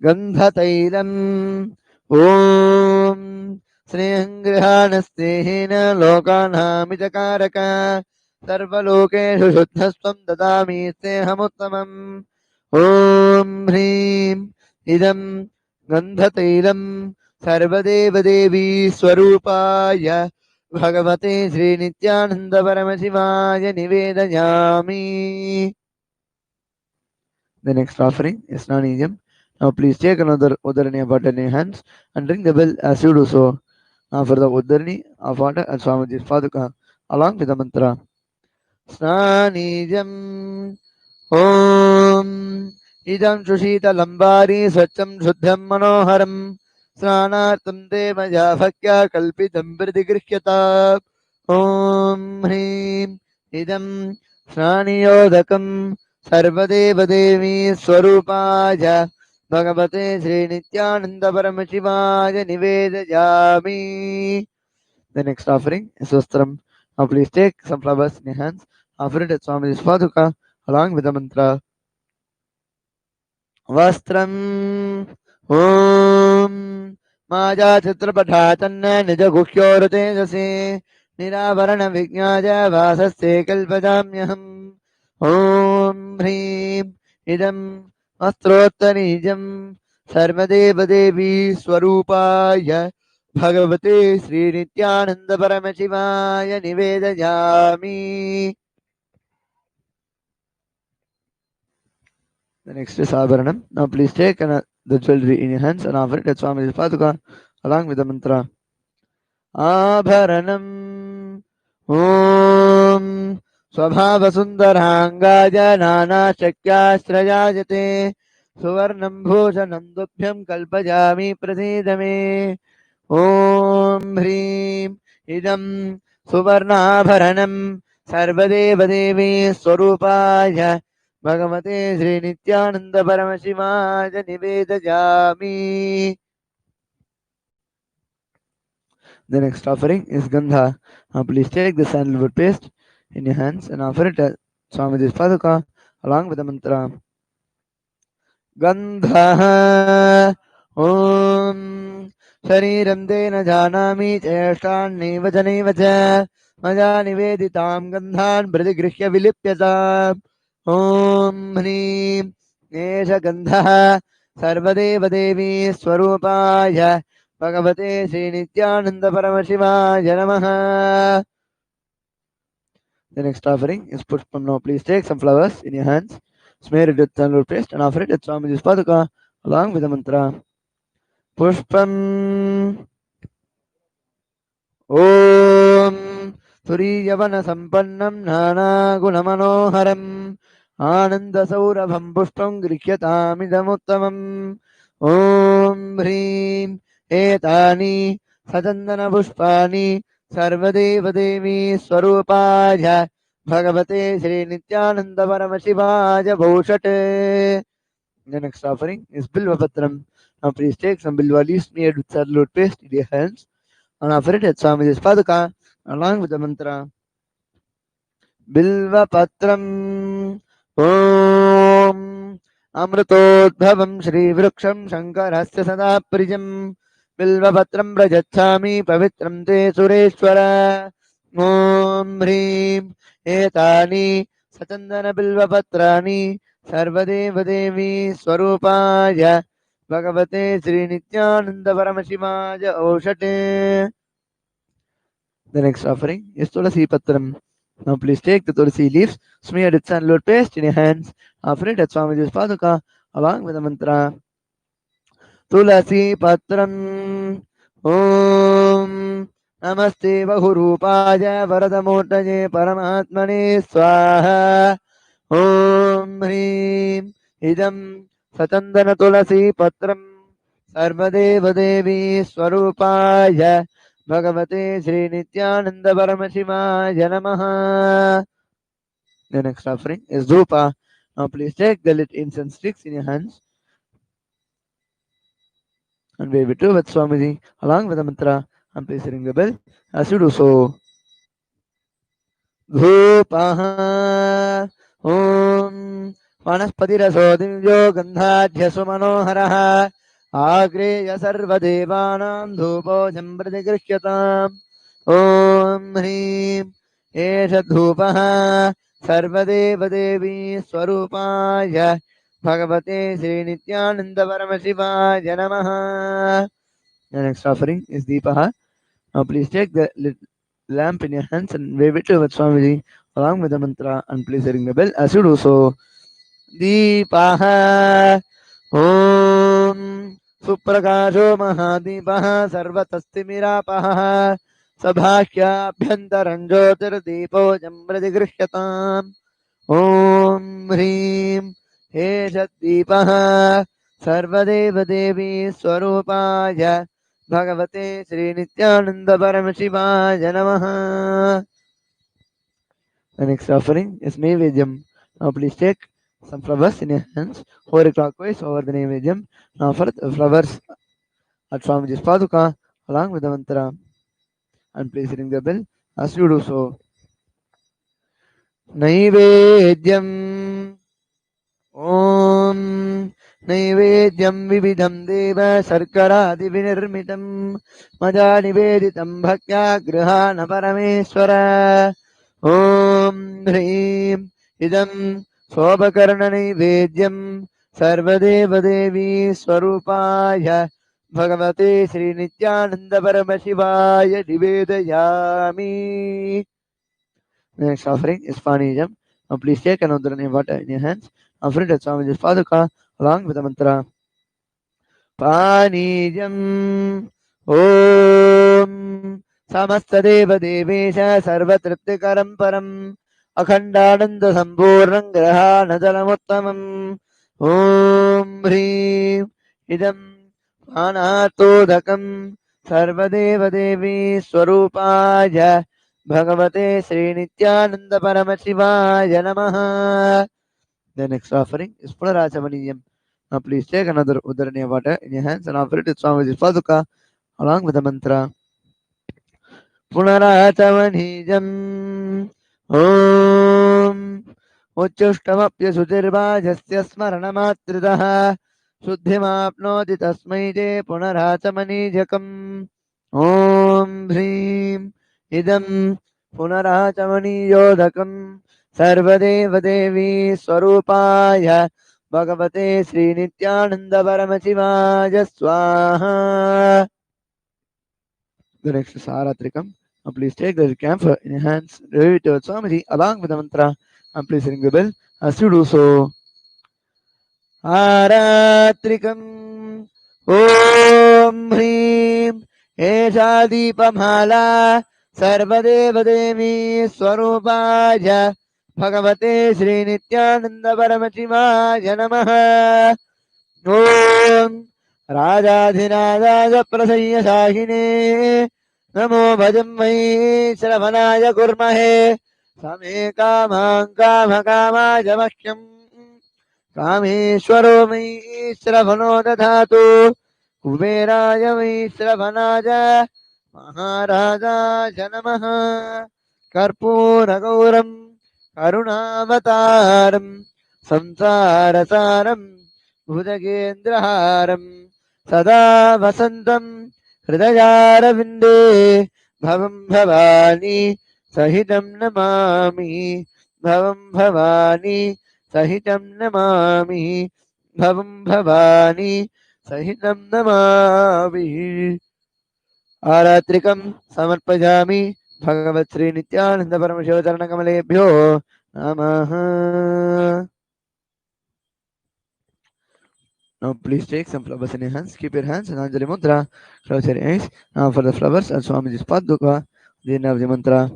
Gandha Tailam Om Snehangrihanasteena Lokanhamitakaraka Sarvalokeshu Shuddhasvam Dadami Snehamuttamam Om Hrim Idam Gandha Tailam Sarvadeva Devi Swarupaya Bhagavate Shri Nithyananda Paramashivam Nivedayami. The next offering is Nanijam. Now please take another Udarani water in your hands and ring the bell as you do so. Now for the Udarani of water at Swamiji's Paduka along with the mantra. Snanijam Om Idam Shushita Lambari Swacham Shuddham Manoharam Snanartam Devaya Bhakya Kalpitam Vridigrihyata Om Hrim Idam Snaniyodakam Sarvadeva Devi Swarupaya Bhagavate Shri Nithyananda Paramashivam Nivedayami. The next offering is Vastram. Now please take some flowers in your hands. Offer it at Swamiji's Paduka along with the mantra. Vastram Om Maja Chitrapatha Channa Nija Guhyor Tejase Niravarana Vignaja Vasasya Kalpajamyaham Om Hrim Idam Astrottarijam Sarvadeva Devi Swarupaya Bhagavate Shri Nithyananda Paramashivam Nivedayami. The next is Abharanam. Now please take the jewelry in your hands and offer it at Swamiji's Paduka along with the mantra. Abharanam Om Swabhava Sundarangaya Nana Shakyashrayajate Suvarnam Bhushanam Dubhyam Kalpajami Prasidame Om Hrim Idam Suvarnabharanam Sarvadeva Devi Swarupaya Bhagavate Shri Nithyananda Paramashivam Nivedayami. The next offering is Gandha. Now please take the sandalwood paste in your hands and offer it at Swamiji's Paduka along with the mantra. Gandha Om Shariram Dena Janami Cheshtan Neva Janeva Cha Maja Niveditam Gandhan Bradigrihya Vilipyata Om Hrim Nesha Gandha Sarvadeva Devi Swarupaya Bhagavate Shri Nithyananda Paramashivam Namaha. The next offering is Pushpam. Now please take some flowers in your hands, smear it with sandalwood paste and offer it at Swamiji's Paduka along with the mantra. Pushpam Om Suriyavana Sampannam Nana Gunamanoharam Ananda Saurabham Pushpam Grikyatamidamuttamam Om Hrim Etani Satandana Pushpani Sarvadeva Devi Swarupaya Bhagavate Shri Nithyananda Paramashivaja Bhushate. The next offering is Bilva Patram. Now please take some Bilva leaves smeared with sandalwood paste in your hands and offer it at Swamiji's Paduka along with the mantra Bilva Patram Om Amritodbhavam Shri Vruksham Shankarasya Sada Prijam Bilva Patram Rajachami Pavitram Te Sureshwara Om Hrim Etani Satandana Bilva Patrani Sarvadeva Devi Swarupaya Bhagavate Sri Nithyananda Paramashivaja Oshate. The next offering is Tulasi Patram. Now please take the Tulasi leaves, smear it sandalwood paste in your hands, offer it at Swamiji's Paduka along with the mantra Tulasi Patram Om Namaste Bahurupaya Varadamurtaye Paramatmane Swaha Om Hrim Idam Satandana Tulasi Patram Sarvadeva Devi Swarupaya Bhagavate Sri Nithyananda Paramashivaja Namaha. The next offering is Dhupa. Now please take the lit incense sticks in your hands and wave it to with Swamiji along with the mantra and please ring the bell as you do so. Dhupaha Om Vanaspatiraso Divyo Gandhadhyasu Manoharaha Agreya Sarvadevanam Dhupo Jampratigrihyatam Om Hrim Esha Dhupaha Sarvadeva Devi Swarupaya Bhagavate Sri Nithyananda Paramashivaja Namaha. The next offering is Deepaha. Now please take the lamp in your hands and wave it to Swamiji along with the mantra and please ring the bell as you do so. Deepaha Om Suprakasho Mahadipah Sarvatastimirapah Sabhakyabhyantaran Jyotirdeepo Jampratigrihyatam Om Hrim Eshatdeepah Sarvadeva Devi Swarupaya Bhagavate Sri Nithyananda Paramashivaja Namaha. The next offering is Naivedyam. Now please take some flowers in your hands, hold it clockwise over the Naivedyam. Now offer the flowers at Swamiji's Paduka along with the mantra and please ring the bell as you do so. Naivedyam Om Naivedyam Vividam Deva Sarkaradi Vinirmitam Maja Niveditam Bhaktya Grihana Parameswara Om Hrim Idam Sobakarna Naivedyam Sarvadeva Devi Swarupaya Bhagavate Sri Nithyananda Paramashivaya Nivedayami. The next offering is Panijam. Now please take another water in your hands. Offer it at Swamiji's Paduka along with the mantra. Panijam Om Samastadeva Devesha Sarvatriptikaram Param Akhandananda Samburnam Grahanadalamuttamam Om Hrim Idam Panatodakam Sarvadeva Devi Swarupaya Bhagavate Sri Nithyananda Paramashivaja Namaha. The next offering is Punarachamaniyam. Now please take another Udaraniya water in your hands and offer it to Swamiji's Paduka along with the mantra. Punarachamaniyam Om Uchchushtamapya Sutirvajasya Smaranamatridaha Shuddhimapnoti Tasmai Te Punarachamanijakam Om Hrim Idam Punarachamaniyodak Sarvadeva Devi Swarupaya Bhagavate Sri Nithyananda Paramashivaja Swaha. The next is Aratrikam. And please take the camphor in your hands, read it to Swamiji along with the mantra, and please ring the bell as you do so. Aratrikam Om Hrim Esha Deepamala Sarvadevadevi Swarupaja Bhagavate Shri Nithyananda Paramashiva Namaha Om Radhadhinaaya Prasaya Shahine Namo Bhajam Vai Shravanaya Kurmahe Same Kamang Kama Kama Jamakyam कामेश्वरो मयि श्रवणो दधातु कुबेराय मयि श्रवणाय महाराजाय नमः कर्पूरगौरं करुणावतारं संसारसारं भुजगेन्द्रहारं सदा वसन्तं हृदयारविन्दे भवं भवानी सहितं नमामि भवं भवानी सहितं नमामि भवं भवानी सहितं नमामि आरात्रिकं समर्पयामि भगवत् श्री नित्यानंद परमशिव चरणकमलेभ्यो नमः. Now please take some flowers in your hands. Keep your hands in Anjali Mudra. Close your eyes. Now for the flowers at Swamiji's Paduka. The name of the mantra.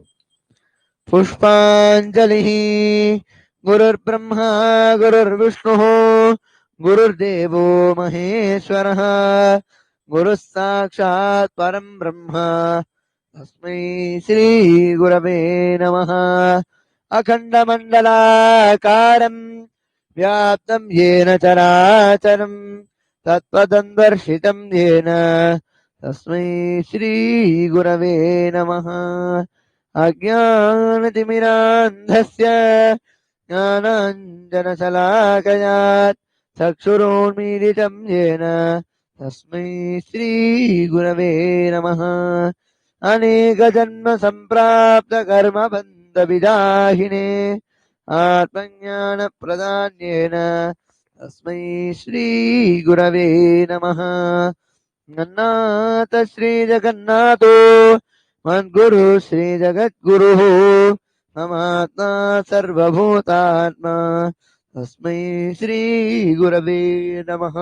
पुष्पाञ्जलिः गुरुर्ब्रह्मा गुरुर्विष्णुः गुरुर्देवो महेश्वरः गुरुः साक्षात् परं ब्रह्म तस्मै श्रीगुरवे नमः. अखण्डमण्डलाकारं व्याप्तं येन चराचरं तत्पदं दर्शितं येन तस्मै श्रीगुरवे नमः. अज्ञानतिमिरान्धस्य ज्ञानाञ्जनशलाकयात् चक्षुरोन्मीलितं येन तस्मै श्रीगुरवे नमः. अनेकजन्मसम्प्राप्तकर्मबन्धविदाहिने आत्मज्ञानप्रदान्येन तस्मै श्रीगुरवे नमः. जगन्नाथ श्रीजगन्नाथो मद्गुरु श्री जगद्गुरुः ममात्मा सर्वभूतात्मा तस्मै श्री गुरवे नमः.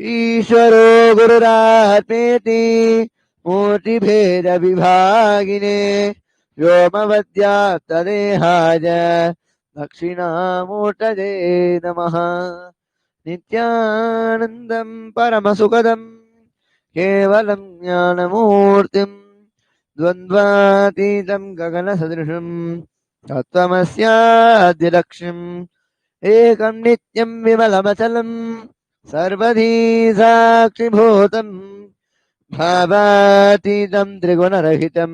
ईश्वरो गुरुरात्मेति मूर्तिभेदविभागिने व्योमवद्व्याप्तदेहाय दक्षिणामूर्तये नमः. नित्यानन्दं परमसुखदं केवलं ज्ञानमूर्तिम् द्वन्द्वातीतं गगनसदृशं तत्त्वमस्याद्यलक्ष्यम् एकं नित्यं विमलमचलं सर्वधी साक्षिभूतं भावातीतं त्रिगुणरहितं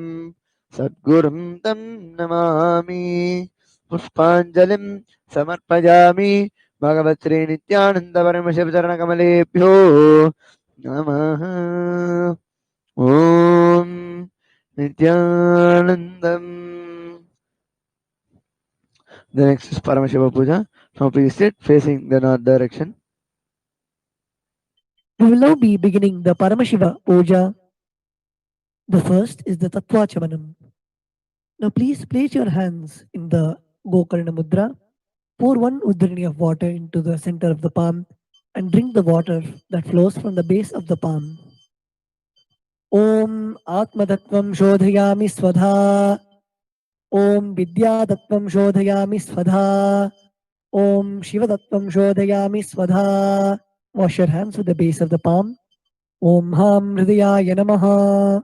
सद्गुरुं तं नमामि. पुष्पाञ्जलिं समर्पयामि भगवत् श्री नित्यानंद परमशिव चरणकमलेभ्यो नमः. ओम Nithyanandam. The next is Paramashiva Puja. Now please sit facing the north direction. We will now be beginning the Paramashiva Puja. The first is the Tattvachamanam. Now please place your hands in the Gokarna Mudra. Pour one udrini of water into the center of the palm and drink the water that flows from the base of the palm. Om Atma Tattvam Shodhayami Swadha. Om Vidya Tattvam Shodhayami Swadha. Om Shiva Tattvam Shodhayami Swadha. Wash your hands with the base of the palm. Om Ham Hridayaya Namaha.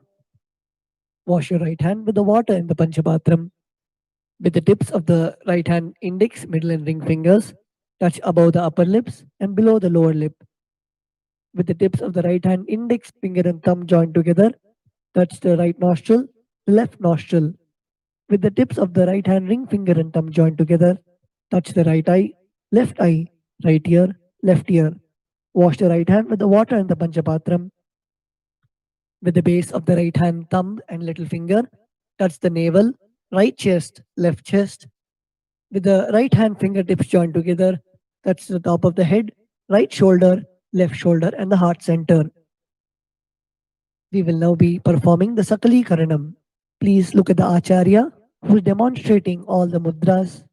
Wash your right hand with the water in the Panchapatram. With the tips of the right hand index, middle and ring fingers, touch above the upper lips and below the lower lip. With the tips of the right hand index, finger and thumb joined together, touch the right nostril, left nostril. With the tips of the right hand ring finger and thumb joined together, touch the right eye, right ear, left ear. Wash the right hand with the water in the Panchapatram. With the base of the right hand thumb and little finger, touch the navel, right chest, left chest. With the right hand fingertips joined together, touch the top of the head, right shoulder, left shoulder, and the heart center. We will now be performing the Sakali Karanam. Please look at the Acharya who is demonstrating all the mudras.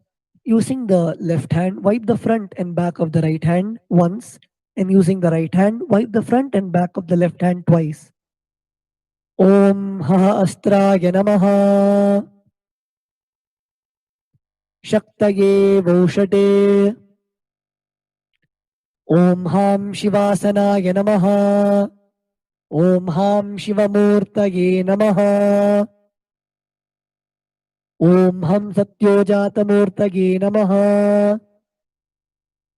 Using the left hand, wipe the front and back of the right hand once, and using the right hand, wipe the front and back of the left hand twice. Om Ha Astraya Namaha Shaktaye Voshate Om Ham Shivasanaya Namaha Om Ham Shivamurtaye Namaha Om Ham SatyojataMurtaye Namaha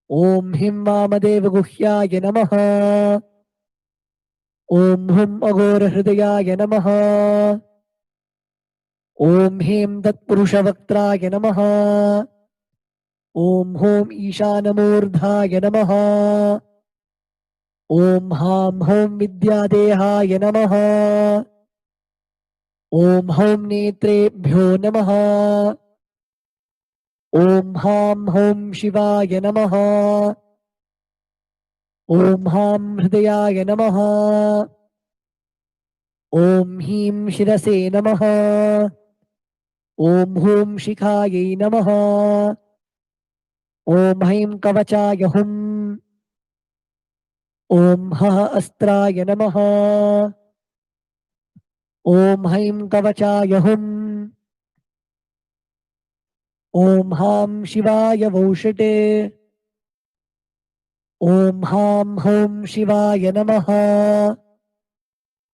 Om Him Vamadeva Guhyaya Namaha Om Hum Agora Hridayaya Namaha Om Him Tatpurushavaktraya Namaha Om Hum Ishanamurdhaya Namaha Om Ham Hum Vidyadehaya Namaha Om Hum Netrebhyo Namaha Om Ham Hum Shivaya Namaha Om Ham Hridayaya Namaha Om Him Shirase Namaha Om Hum Shikhaye Namaha Om Haim Kavachaya Hum Om Ha Astraya Namaha Om Haim Kavachaya Hum Om Ham Shivaya Voshate Om Ham Hum Shivaya Namaha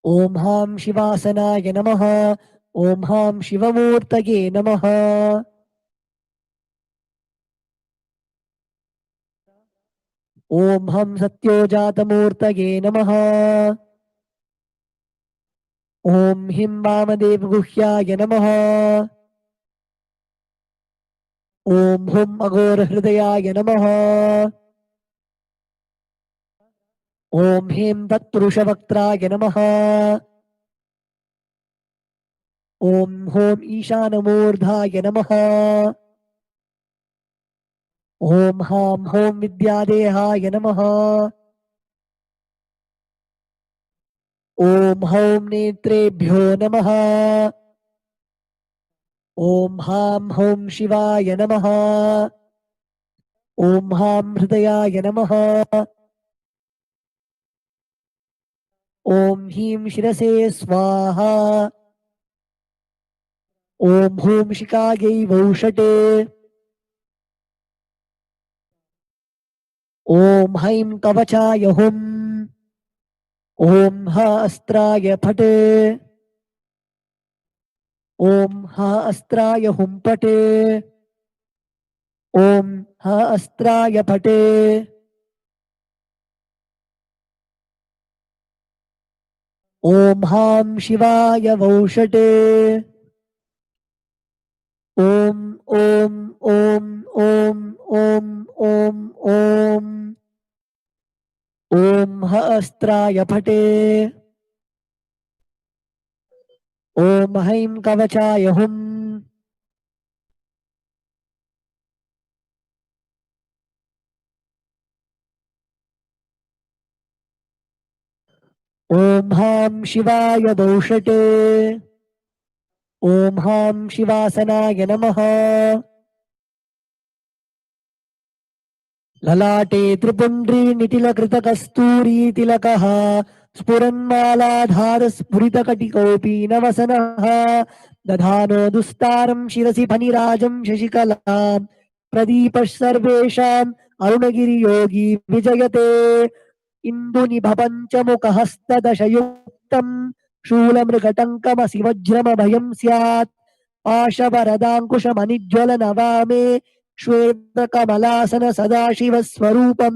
Om Ham Shivasanaya Namaha Om Ham Shivamurtaye Namaha Om Ham SatyojataMurtaye Namaha Om Him Vamadeva Guhyaya Namaha Om Hum Agora Hridayaya Namaha Om Him Tatpurushavaktraya Namaha Om Hum Ishanamurdhaya Namaha Om Ham Hum Vidyadehaya Namaha Om Hum Netrebhyo Namaha Om Ham Hum Shivaya Namaha Om Ham Hridayaya Namaha Om Him Shirase Swaha Om Hum Shikage Voshate Om Haim Kavachaya Hum Om Ha Astraya Phate Om Ha Astraya Hum Pate Om Ha Astraya Phate Om Ham Shivaya Voshate Om Om Om Om Om Om Om Om Ha Astraya Phate Om Haim Kavachaya Hum Om Ham Shivaya Doshate Om Ham Shivasanaya Namaha Lalate Tripundri Nitila Krita Kasturi Tilakaha Spuranmaladhara Spuritakatikopi Navasanaha Dadhano Dustaram Shirasi Panirajam Shashikalam Pradipash Sarvesham Arunagiri Yogi Vijayate Indunibhapanchamukahastadashayuktam Shulamrikatankamasi Vajramabhayam Syat Pashavaradaankushamanijwalanavame Shwetakamalāsana Sadashivasvarupam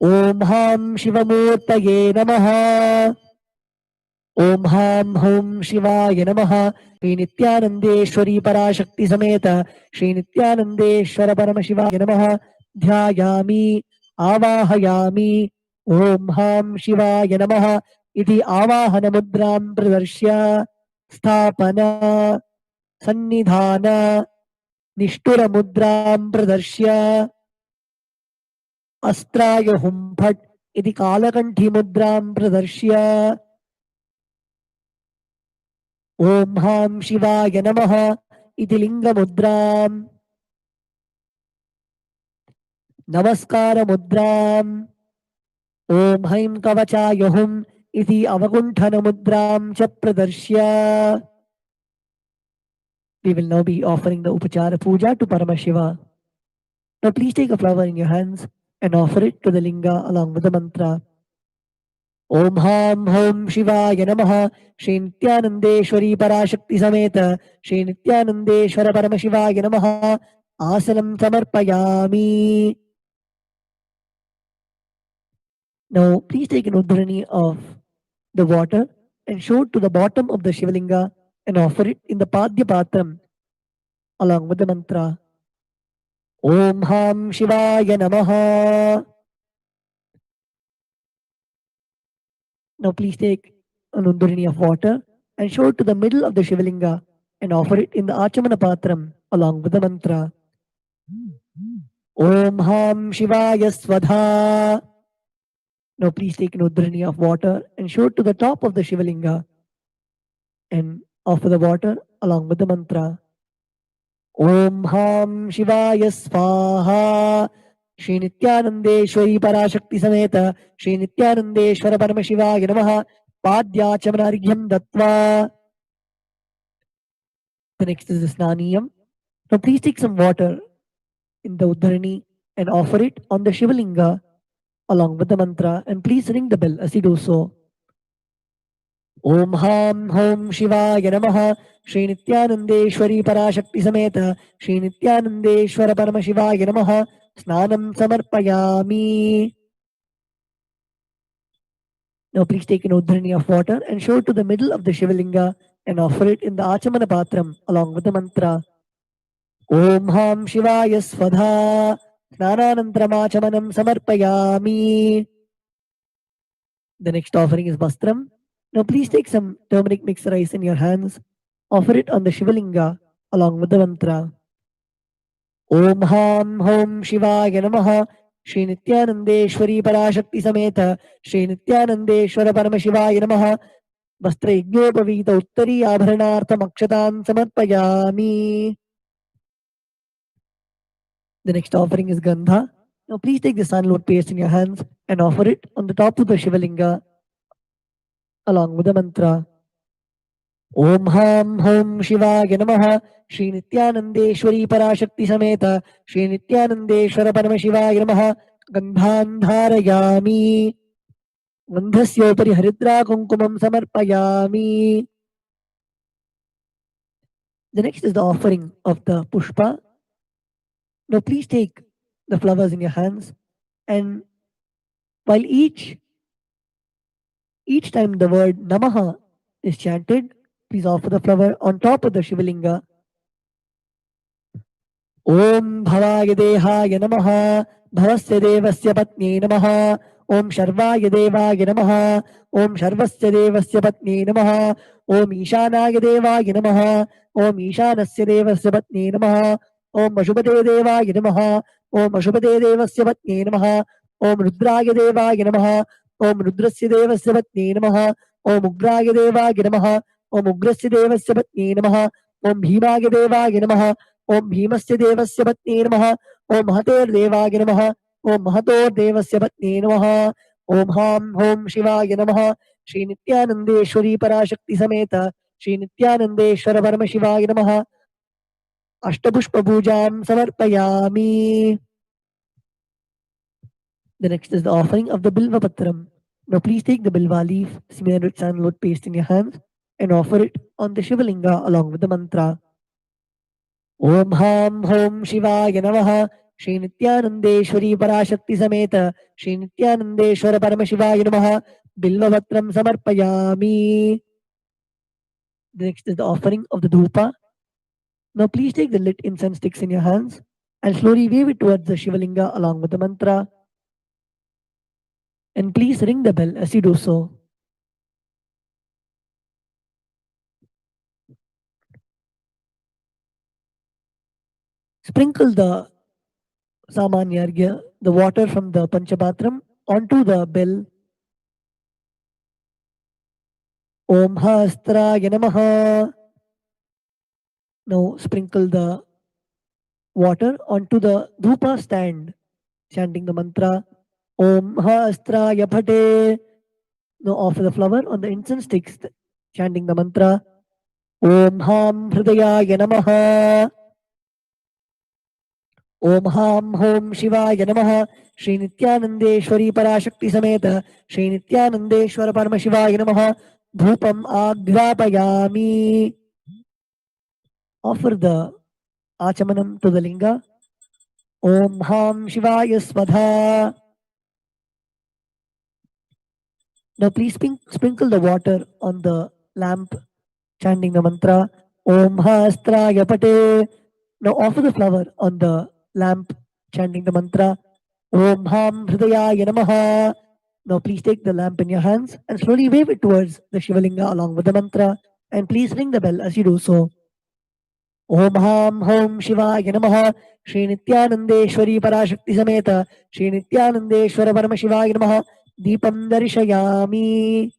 Om Ham Shivamurtaye Namaha Om Ham Hum Shivaya Namaha Shri Nithyanandeshwari Parashakti Sameta Shri Nithyanandeshwara Paramashivaya Namaha Dhyayami Avahayami Om Ham Shivaya Namaha Iti Avahana Mudram Pradarshya Sthapana Sannidhana Nishtura Mudram Pradarshya Astraya Hum Phat इति कालकण्ठीमुद्रां प्रदर्श्य ॐ हां शिवाय नमः इति लिङ्गमुद्राम् नमस्कारमुद्राम् ॐ हैं कवचाय हुम् इति अवगुण्ठनमुद्रां च प्रदर्श्य. We will now be offering the Upachara Puja to Paramashiva. Now please take a flower in your hands and offer it to the Linga along with the mantra. Om Ham Hom Shivaya Namaha Shri Nithyanandeshwari Parashakti Sameta Shri Nithyanandeshwara Paramashivaya Namaha Asanam Samarpayami. Now please take an udhrani of the water and show it to the bottom of the Shivalinga and offer it in the Padya Patram along with the mantra. Om Ham Shivaya Namaha. Now please take an undurani of water and show it to the middle of the Shivalinga and offer it in the Achamana Patram along with the mantra. Om Ham Shivaya Svadha. Now please take an undurani of water and show it to the top of the Shivalinga and offer the water along with the mantra. Om Ham Shivaya Svaha. Shri Nithyanandeshwari Parashakti Sameta Shri Nithyanandeshwara Paramashivaya Namaha Padyachamanargyam Dattva. The next is the Snaniyam. Now please take some water in the Uddharani and offer it on the Shivalinga along with the mantra and please ring the bell as you do so. Om Ham Hom Shivaya Namaha Shri Nithyanandeshwari Parashakti Sameta Shri Nithyanandeshwara Paramashivaya Namaha Snanam Samarpayami. Now please take an Uddharani of water and show it to the middle of the Shivalinga and offer it in the Achamana Patram along with the mantra. Om Ham Shivaya Svadha Snananantramaachamanam Samarpayami. The next offering is Vastram. Now please take some turmeric mixed rice in your hands. Offer it on the Shivalinga along with the mantra. Om Ham Hom Shivaya Namaha Shri Nithyanandeshwari Parashakti Sameta Shri Nithyanandeshwara Paramashivaya Namaha Vastra Yajnopavita Uttari Abharanartham Akshatam Samarpayami. The next offering is Gandha. Now please take the sandalwood paste in your hands and offer it on the top of the Shivalinga along with the mantra. Om Ham Hom Shivaya Namaha Shri Nithyanandeshwari Parashakti Sameta Shri Nithyanandeshwara Paramashivaya Namaha Gandhan Dharayami. Gandhasyopari Haridra Kunkumam Samarpayami. The next is the offering of the Pushpa. Now please take the flowers in your hands and while each time the word Namaha is chanted, please offer the flower on top of the Shivalinga. Om Bhavaya Dehaya Namaha Bhavasya Devasya Patni Namaha Om Sharvaya Devaya Namaha Om Sharvasya Devasya Patni Namaha Om Ishanaya Devaya Namaha Om Ishanasya Devasya Patni Namaha Om Ashubhade Devaya Namaha Om Ashubhade Devasya Patni Namaha Om Rudraya Devaya Namaha Om Rudrasya Devasya Patni Namaha Om Ugraya Devaya Namaha Om Ugrasya Devasya Patni Namaha Om Bhimaya Devaya Namaha Om Bhimasya Devasya Patni Namaha Om Mahator Devaya Namaha Om Mahator Devasya Patni Namaha Om Ham Hom Shivaya Namaha Shri Nithyanandeshwari Parashakti Sameta Shri Nithyanandeshwara Paramashivaya Namaha Ashtapushpa Pujam Samarpayami. The next is the offering of the Bilva Patram. Now please take the Bilva leaf smeared with sandalwood paste in your hands and offer it on the Shivalinga along with the mantra. Om Ham Hom Shivaya Namaha Shri Nithyanandeshwari Parashakti Sameta Shri Nithyanandeshwara Paramashivaya Namaha Bilvavatram Samarpayami. The next is the offering of the Dhupa. Now please take the lit incense sticks in your hands and slowly wave it towards the Shivalinga along with the mantra. And please ring the bell as you do so. Sprinkle the Samanyargya, the water from the Panchapatram, onto the bell. Om Hastraya Namaha. Now sprinkle the water onto the dhupa stand, chanting the mantra Om Hastraya Bhate. Now offer the flower on the incense sticks, chanting the mantra Om Ham Hridayaya Namaha. Om Ham Hom Shivaya Namaha. Shri Nithyanandeshwari Parashakti Sameta Shri Nithyanandeshwara Paramashivoham Namaha. Dhupam Agrapayami. Offer the Achamanam to the Linga. Om Ham Shivaya Swadha. Now please sprinkle the water on the lamp, chanting the mantra Om Hastraya Pate. Now offer the flower on the lamp, chanting the mantra Om Ham Hridayaya Namaha. Now please take the lamp in your hands and slowly wave it towards the Shivalinga along with the mantra, and please ring the bell as you do so. Om Ham Hom Shivaya Namaha. Shri Nithyanandeshwari Parashakti Sameta Shri Nithyanandeshwara Paramashivoham Namaha. Deepam Darshayami.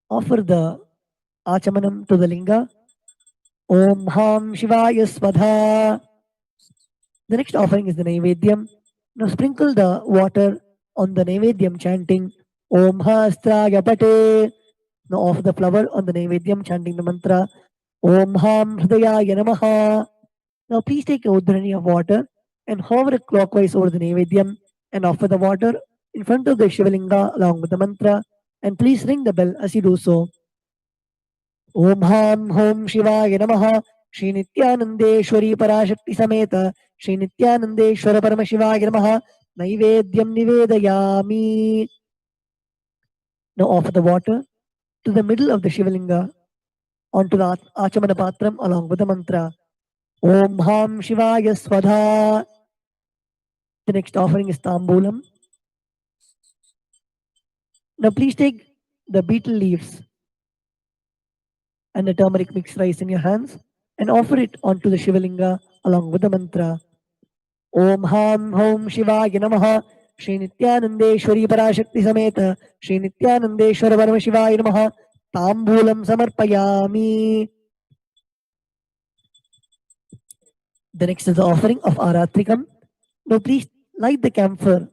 Offer the Achamanam to the Linga. Om Ham Shivaya Swadha. The next offering is the Naivedyam. Now sprinkle the water on the Naivedyam, chanting Om Hastraya Pate. Now offer the flower on the Naivedyam, chanting the mantra Om Ham Hridayaya Namaha. Now please take a udhrani of water and hover it clockwise over the Naivedyam and offer the water in front of the Shivalinga along with the mantra, and please ring the bell as you do so. Om Ham Hom Shivaya Namaha. Shri Nithyanandeshwari Parashakti Sameta Shri Nithyanandeshwara Paramashivoham Namaha. Naivedyam Nivedayami. Now offer the water to the middle of the Shivalinga onto the Achamana Patram along with the mantra Om Ham Shivaya Swadha. The next offering is Tambulam. Now please take the betel leaves and the turmeric mixed rice in your hands and offer it onto the Shivalinga along with the mantra Om Ham Hom Shivaya Namaha. Shri Nithyanandeshwari Parashakti Sameta Shri Nithyanandeshwara Paramashivoham Namaha. Tambulam Samarpayami. The next is the offering of Aratrikam. Now please light the camphor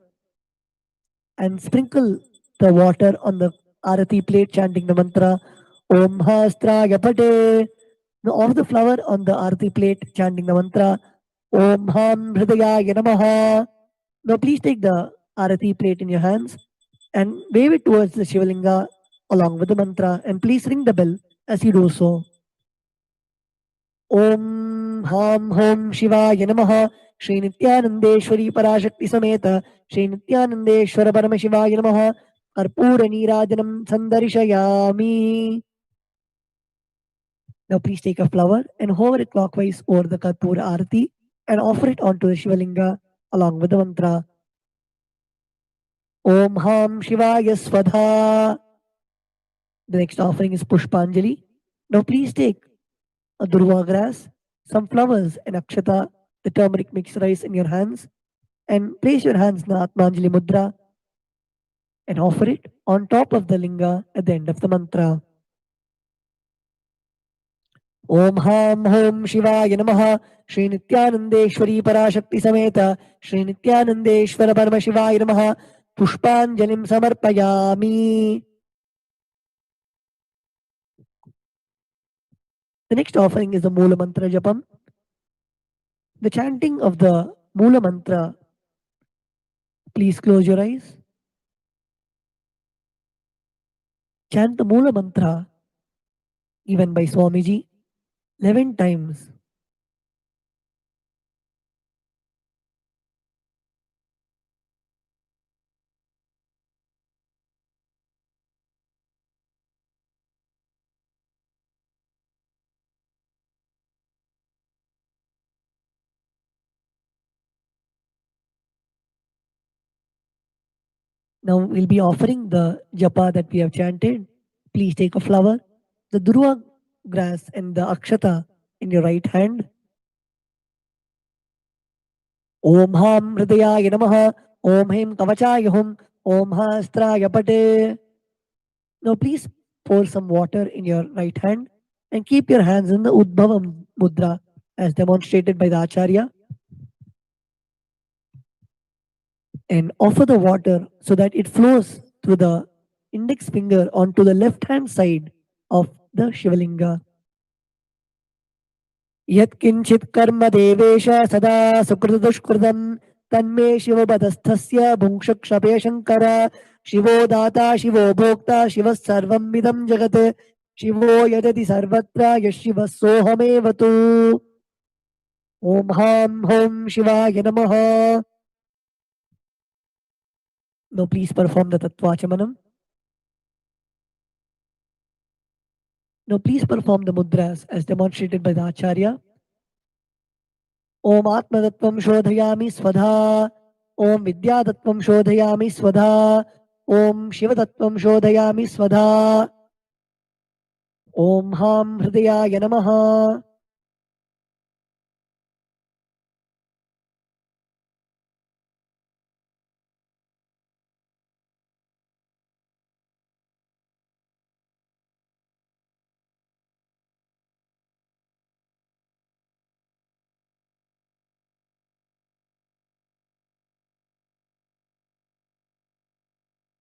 and sprinkle the water on the Arati plate, chanting the mantra Om Hastraya Pate. Now offer the flower on the Arati plate, chanting the mantra Om Ham Hridayaya Namaha. Now please take the Arati plate in your hands and wave it towards the Shivalinga along with the mantra, and please ring the bell as you do so. Om Ham Hom Shivaya Namaha. Shri Nithyanandeshwari Parashakti Sameta Shri Nithyanandeshwara Paramashivoham Namaha. Karpura Neerajanam Sandarishayami. Now please take a flower and hover it clockwise over the Karpura Arati and offer it onto the Shivalinga along with the mantra Om Ham Shivaya Swadha. The next offering is Pushpanjali. Now please take a durva grass, some flowers, and akshata, the turmeric mixed rice in your hands, and place your hands in the Atmanjali Mudra and offer it on top of the linga at the end of the mantra. Om Ham Hom Shivaya Namaha. Shri Nithyanandeshwari Parashakti Sameta Shri Nithyanandeshwara Paramashivoham Namaha. Pushpanjalim Samarpayami. The next offering is the Mula Mantra Japam. The chanting of the Mula Mantra. Please close your eyes. Chant the Mula Mantra given by Swamiji 11 times. Now we'll be offering the japa that we have chanted. Please take a flower, the durva grass and the akshata in your right hand. Om Ham Hridayaya Namaha. Om Him Kavachayahum, Om Hastraya Pate. Now please pour some water in your right hand and keep your hands in the Udbhavam Mudra as demonstrated by the Acharya, and offer the water so that it flows through the index finger onto the left hand side of the Shivalinga. यत्किञ्चित् कर्म देवेश सदा सुकृतदुष्कृतं तन्मे शिवपदस्थस्य भुङ्क्षक्षपे शङ्कर शिवो दाता शिवो भोक्ता शिवः सर्वमिदं जगत् शिवो यजति सर्वत्र यः शिवः सोऽहमेव तु ॐ हां हों शिवाय नमः. Now please perform the Tattvachamanam. Now please perform the mudras as demonstrated by the Acharya. Om Atma Tattvam Shodhayami Svadha. Om Vidya Tattvam Shodhayami Svadha. Om Shiva Tattvam Shodhayami Svadha. Om Ham Hridayaya Namaha.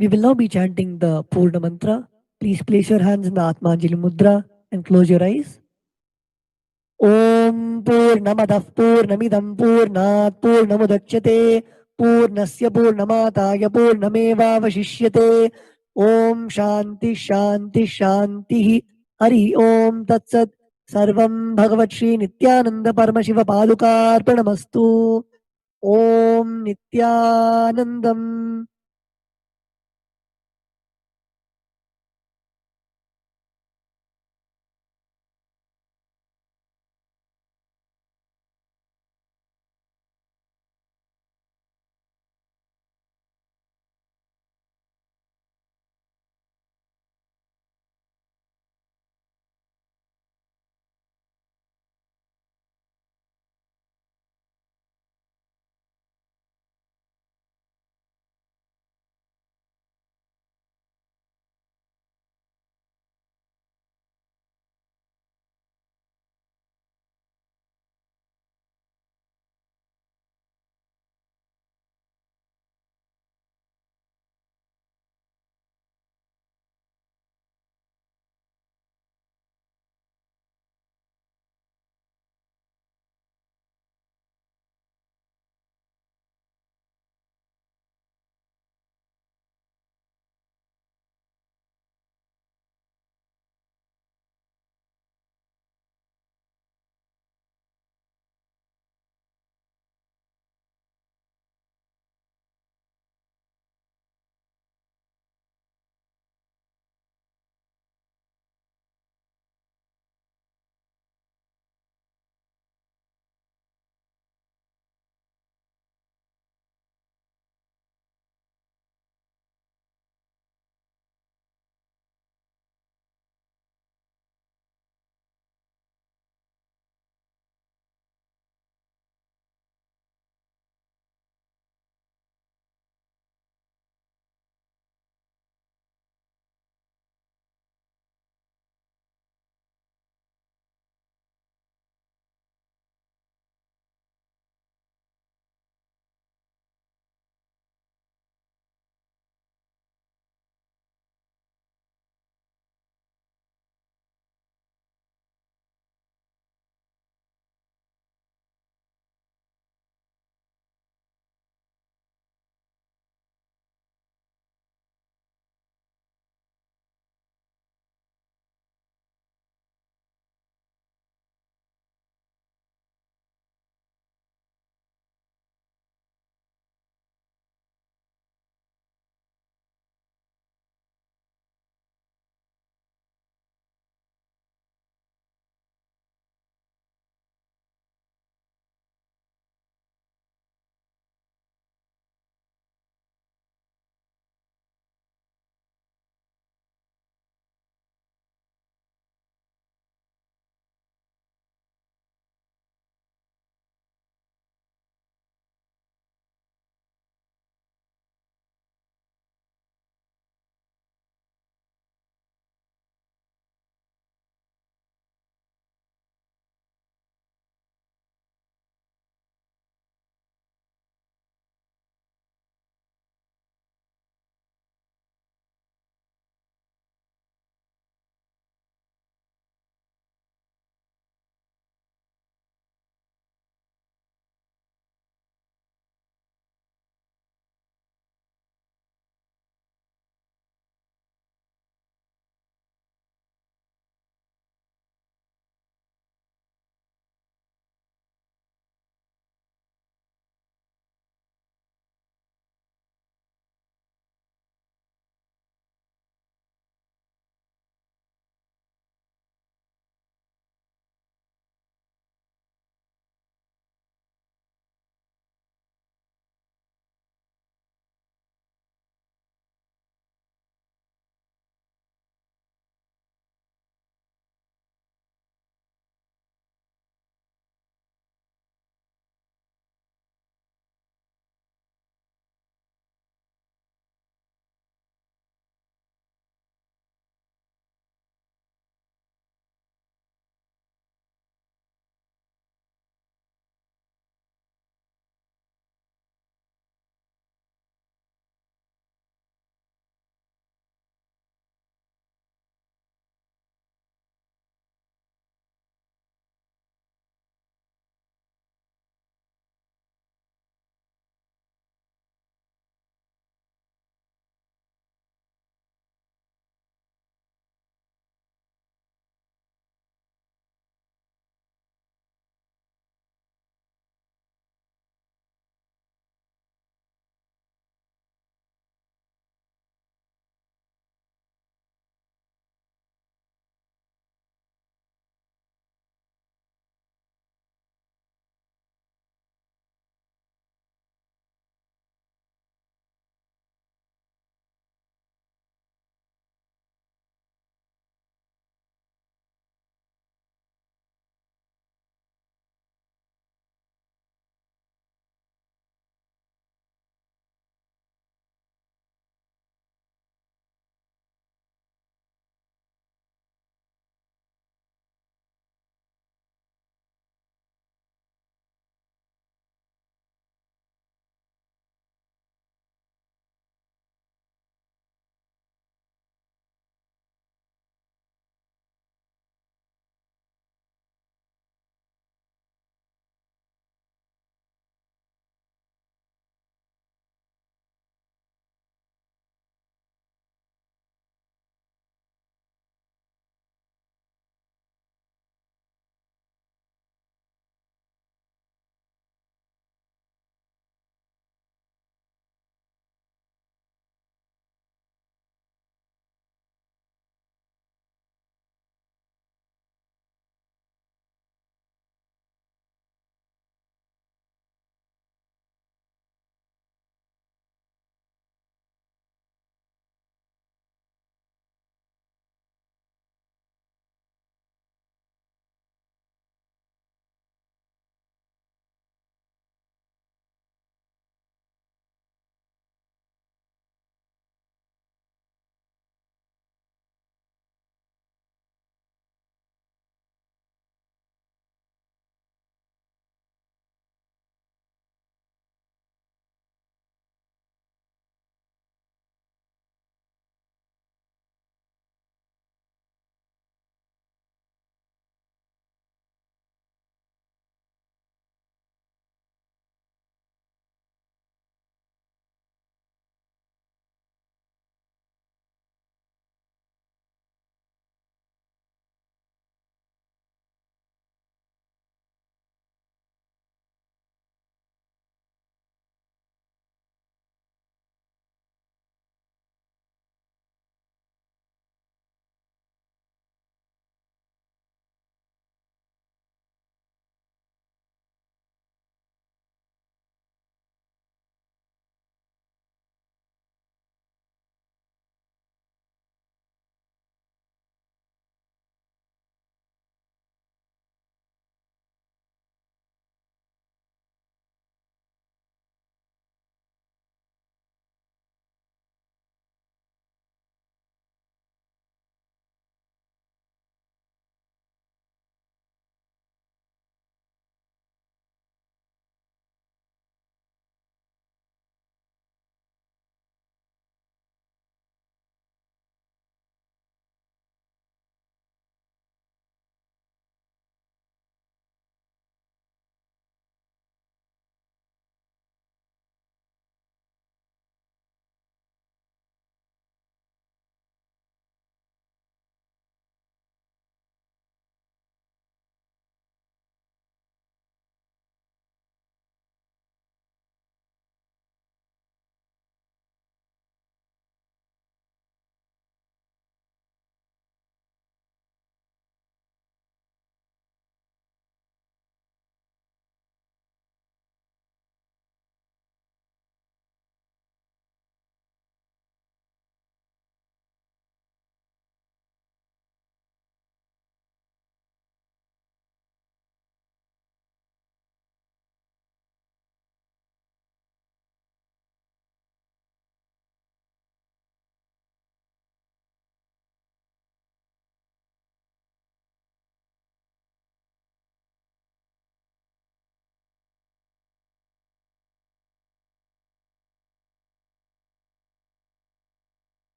We will now be chanting the Purna Mantra. Please place your hands in the Atmanjali Mudra and close your eyes. Om Purnamadah Purnamidam Purnat Purnamudachyate Purnasya Purnamataya Purnamevavashishyate Om Shanti Shanti Shanti Hari Om Tat Sat Sarvam Bhagavad Shri Nithyananda Paramashiva Padukarpanamastu Om Nithyanandam